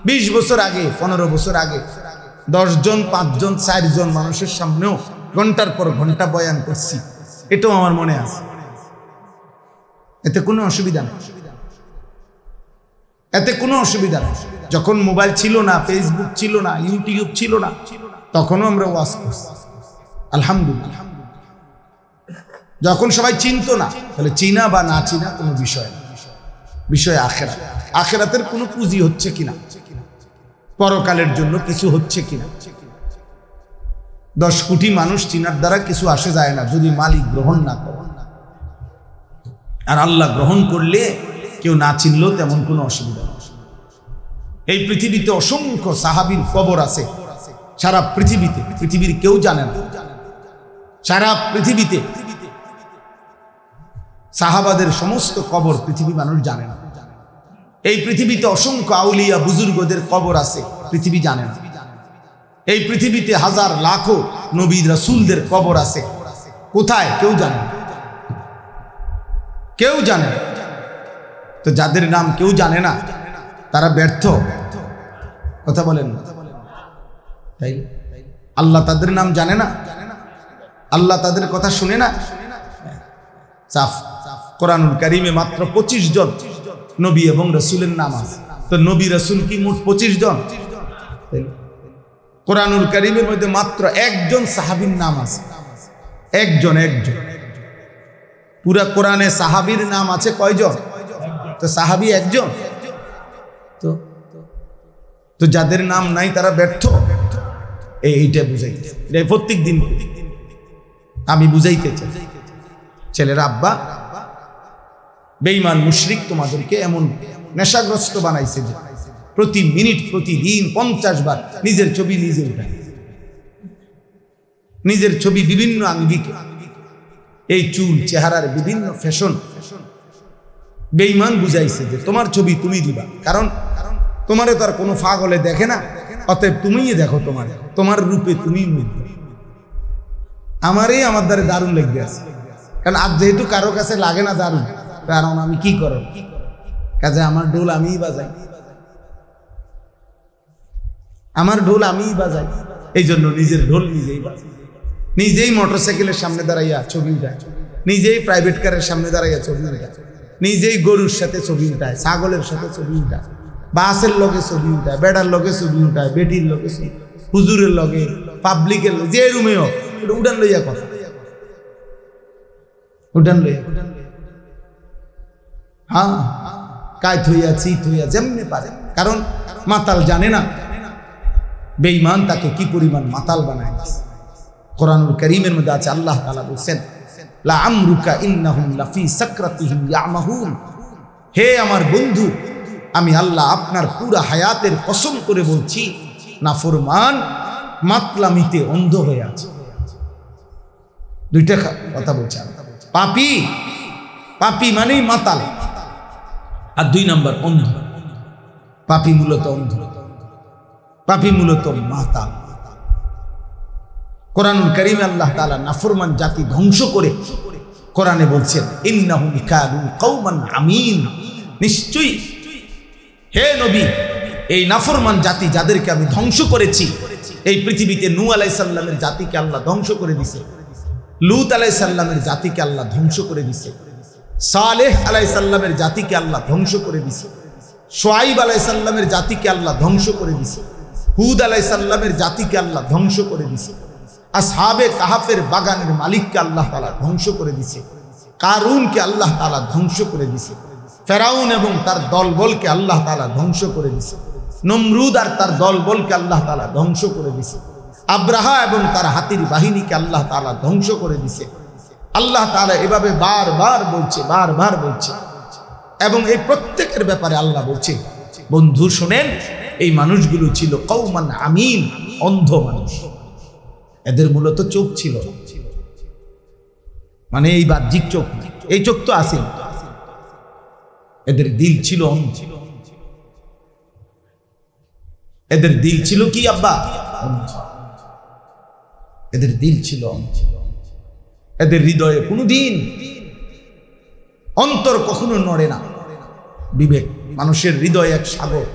20 বছর আগে, 15 বছর আগে 10 জন, 5 জন, 4 জন মানুষের সামনেও ঘন্টার পর ঘন্টা বয়ান করছি, এটাও আমার মনে আছে। এতে কোনো অসুবিধা নেই, এতে কোনো অসুবিধা নেই। যখন মোবাইল ছিল না, ফেসবুক ছিল না, ইউটিউব ছিল না, তখনও আমরা ওয়াজ করছি, আলহামদুলিল্লাহ। যখন সবাই চিনতো না, তাহলে চিনা বা না চিনা কোনো বিষয় না, বিষয় আখিরাত। আখিরাতের কোনো পুঁজি হচ্ছে কিনা, পরকালের জন্য কিছু হচ্ছে কিনা। 10 কোটি মানুষ চিনার দ্বারা কিছু আসে যায় না, যদি মালিক গ্রহণ না করে। আর আল্লাহ গ্রহণ করলে কেউ না চিনলেও তেমন কোনো অসুবিধা নেই। এই পৃথিবীতে অসংখ্য সাহাবীর কবর আছে, সারা পৃথিবীতে, পৃথিবীর কেউ জানে না। সারা পৃথিবীতে সাহাবাদের সমস্ত কবর পৃথিবী মানুষ জানে না। এই পৃথিবীতে অসংখ্য আউলিয়া বুজুর্গদের কবর আছে, পৃথিবী জানে না। এই পৃথিবীতে হাজার লাখো নবী রাসূলদের কবর আছে, কোথায় কেউ জানে না, কেউ জানে না। তো যাদের নাম কেউ জানে না তারা ব্যর্থ, কথা বলেন না তাই? আল্লাহ তাদের নাম জানে না, আল্লাহ তাদের কথা শুনে না। সাফ কোরআনুল কারীমে মাত্র 25 জন নবী এবং রাসূলের নাম আছে। তো নবী রাসূল কি মোট 25 জন? কোরআনুল কারীমের মধ্যে মাত্র 1 জন সাহাবীর নাম আছে, একজন। পুরা কোরআনে সাহাবীর নাম আছে কয়জন? তো সাহাবী একজন। তো যাদের নাম নাই তারা ব্যর্থ, এইটা বুঝাইতে, এটা প্রত্যেক দিন আমি বুঝাইতে চাই। ছেলেরা, আব্বা বেঈমান মুশরিক তোমাদেরকে এমন নেশাগ্রস্ত বানাইছে যে প্রতি মিনিট প্রতিদিন 50 বার নিজের ছবি নিজে উঠায়, নিজের ছবি বিভিন্ন আঙ্গিকে, এই চুল চেহারার বিভিন্ন ফ্যাশন। বেঈমান বুঝাইছে যে তোমার ছবি তুমি দিবা, কারণ তোমারে তো আর কোনো পাগলে দেখে না, অতএব তুমিই দেখো, তোমার রূপে তুমি মুগ্ধ। আমারই আমার দ্বারা দারুণ লেগে আছে, কারণ আজ যেহেতু কারো কাছে লাগে না দারুণ, কারণ আমি কি করো কাজে আমার ঢোল আমিই বাজাই, আমার ঢোল আমিই বাজাই, এই জন্য নিজের ঢোল নিজেই বাজাই। নিজেই মোটরসাইকেলের সামনে দাঁড়াইয়া ছবি উঠায়, নিজেই প্রাইভেট কারের সামনে দাঁড়াইয়া ছবি উঠায়, নিজেই গরুর সাথে ছবি উঠায়, ছাগলের সাথে ছবি উঠায়, বাসের লগে ছবি উঠায়, বেড়ার লগে ছবি উঠায়, বেটির লগে, হুজুরের লগে, পাবলিকের লগে, যে রুমে হোক উঠান লইয়া কথা, উঠান লইয়া, হ্যাঁ কায়ত হইয়া চিত হইয়া যেমনি পারে, কারণ মাতাল জানে না বেঈমান তাকে কি পরিমাণ মাতাল বানায়। কোরআনুল কারীমের মধ্যে আছে, আল্লাহ তাআলা বলেন লা আমরুকা ইন্নাহুম লাফি সাকরাতিহিম ইয়ামাহুন, হে আমার বন্ধু, আমি আল্লাহ আপনার পুরা হায়াতের কসম করে বলছি, নাফরমান মাতলামিতে অন্ধ হয়ে আছে। দুইটা কথা বলছে, পাপী, পাপী মানেই মাতাল, আর 2 নাম্বার অন্ধ। পাপী মূলত অন্ধ, পাপী মূলত মাতাল। কোরআনুল কারীমে আল্লাহ তাআলা নাফরমান জাতি ধ্বংস করে কোরআনে বলছেন ইন্নাহুম কানু কওমান আমিন, নিশ্চয়ই হে নবী এই নাফরমান জাতি যাদেরকে আমি ধ্বংস করেছি, এই পৃথিবীতে নূহ আলাইহিস সালামের জাতিকে আল্লাহ ধ্বংস করে দিয়েছে, লূত আলাইহিস সালামের জাতিকে আল্লাহ ধ্বংস করে দিয়েছে, সালেহ আলাইহিস সালামের জাতিকে আল্লাহ ধ্বংস করে দিয়েছে, শুআইব আলাইহিস সালামের জাতিকে আল্লাহ ধ্বংস করে দিয়েছে, হুদ আলাইহিস সালামের জাতিকে আল্লাহ ধ্বংস করে দিয়েছে, আসহাবে কাহাফের বাগানের মালিককে আল্লাহ তাআলা ধ্বংস করে দিয়েছে, কারুনকে আল্লাহ তাআলা ধ্বংস করে দিয়েছে, ফেরাউন এবং তার দলবলকে আল্লাহ তাআলা ধ্বংস করে দিয়েছে, নমরুদ আর তার দলবলকে আল্লাহ তাআলা ধ্বংস করে দিয়েছে, আব্রাহা এবং তার হাতির বাহিনীকে আল্লাহ তাআলা ধ্বংস করে দিয়েছে। আল্লাহ তাআলা এভাবে বারবার বলছে, এবং এই প্রত্যেকের ব্যাপারে আল্লাহ বলছে, বন্ধু শোনেন, এই মানুষগুলো ছিল কওমান আমিন, অন্ধ মানুষ। এদের মূলত চোখ ছিল, মানে এই বাহ্যিক চোখ, এই চোখ তো আছে, এদের দিল ছিল অন্ধ। এদের দিল ছিল কি আব্বা? এদের দিল ছিল অন্ধ। এদের হৃদয়ে কোনোদিন অন্তর কখনো নড়ে না। বিবেক, মানুষের হৃদয় এক সাগর,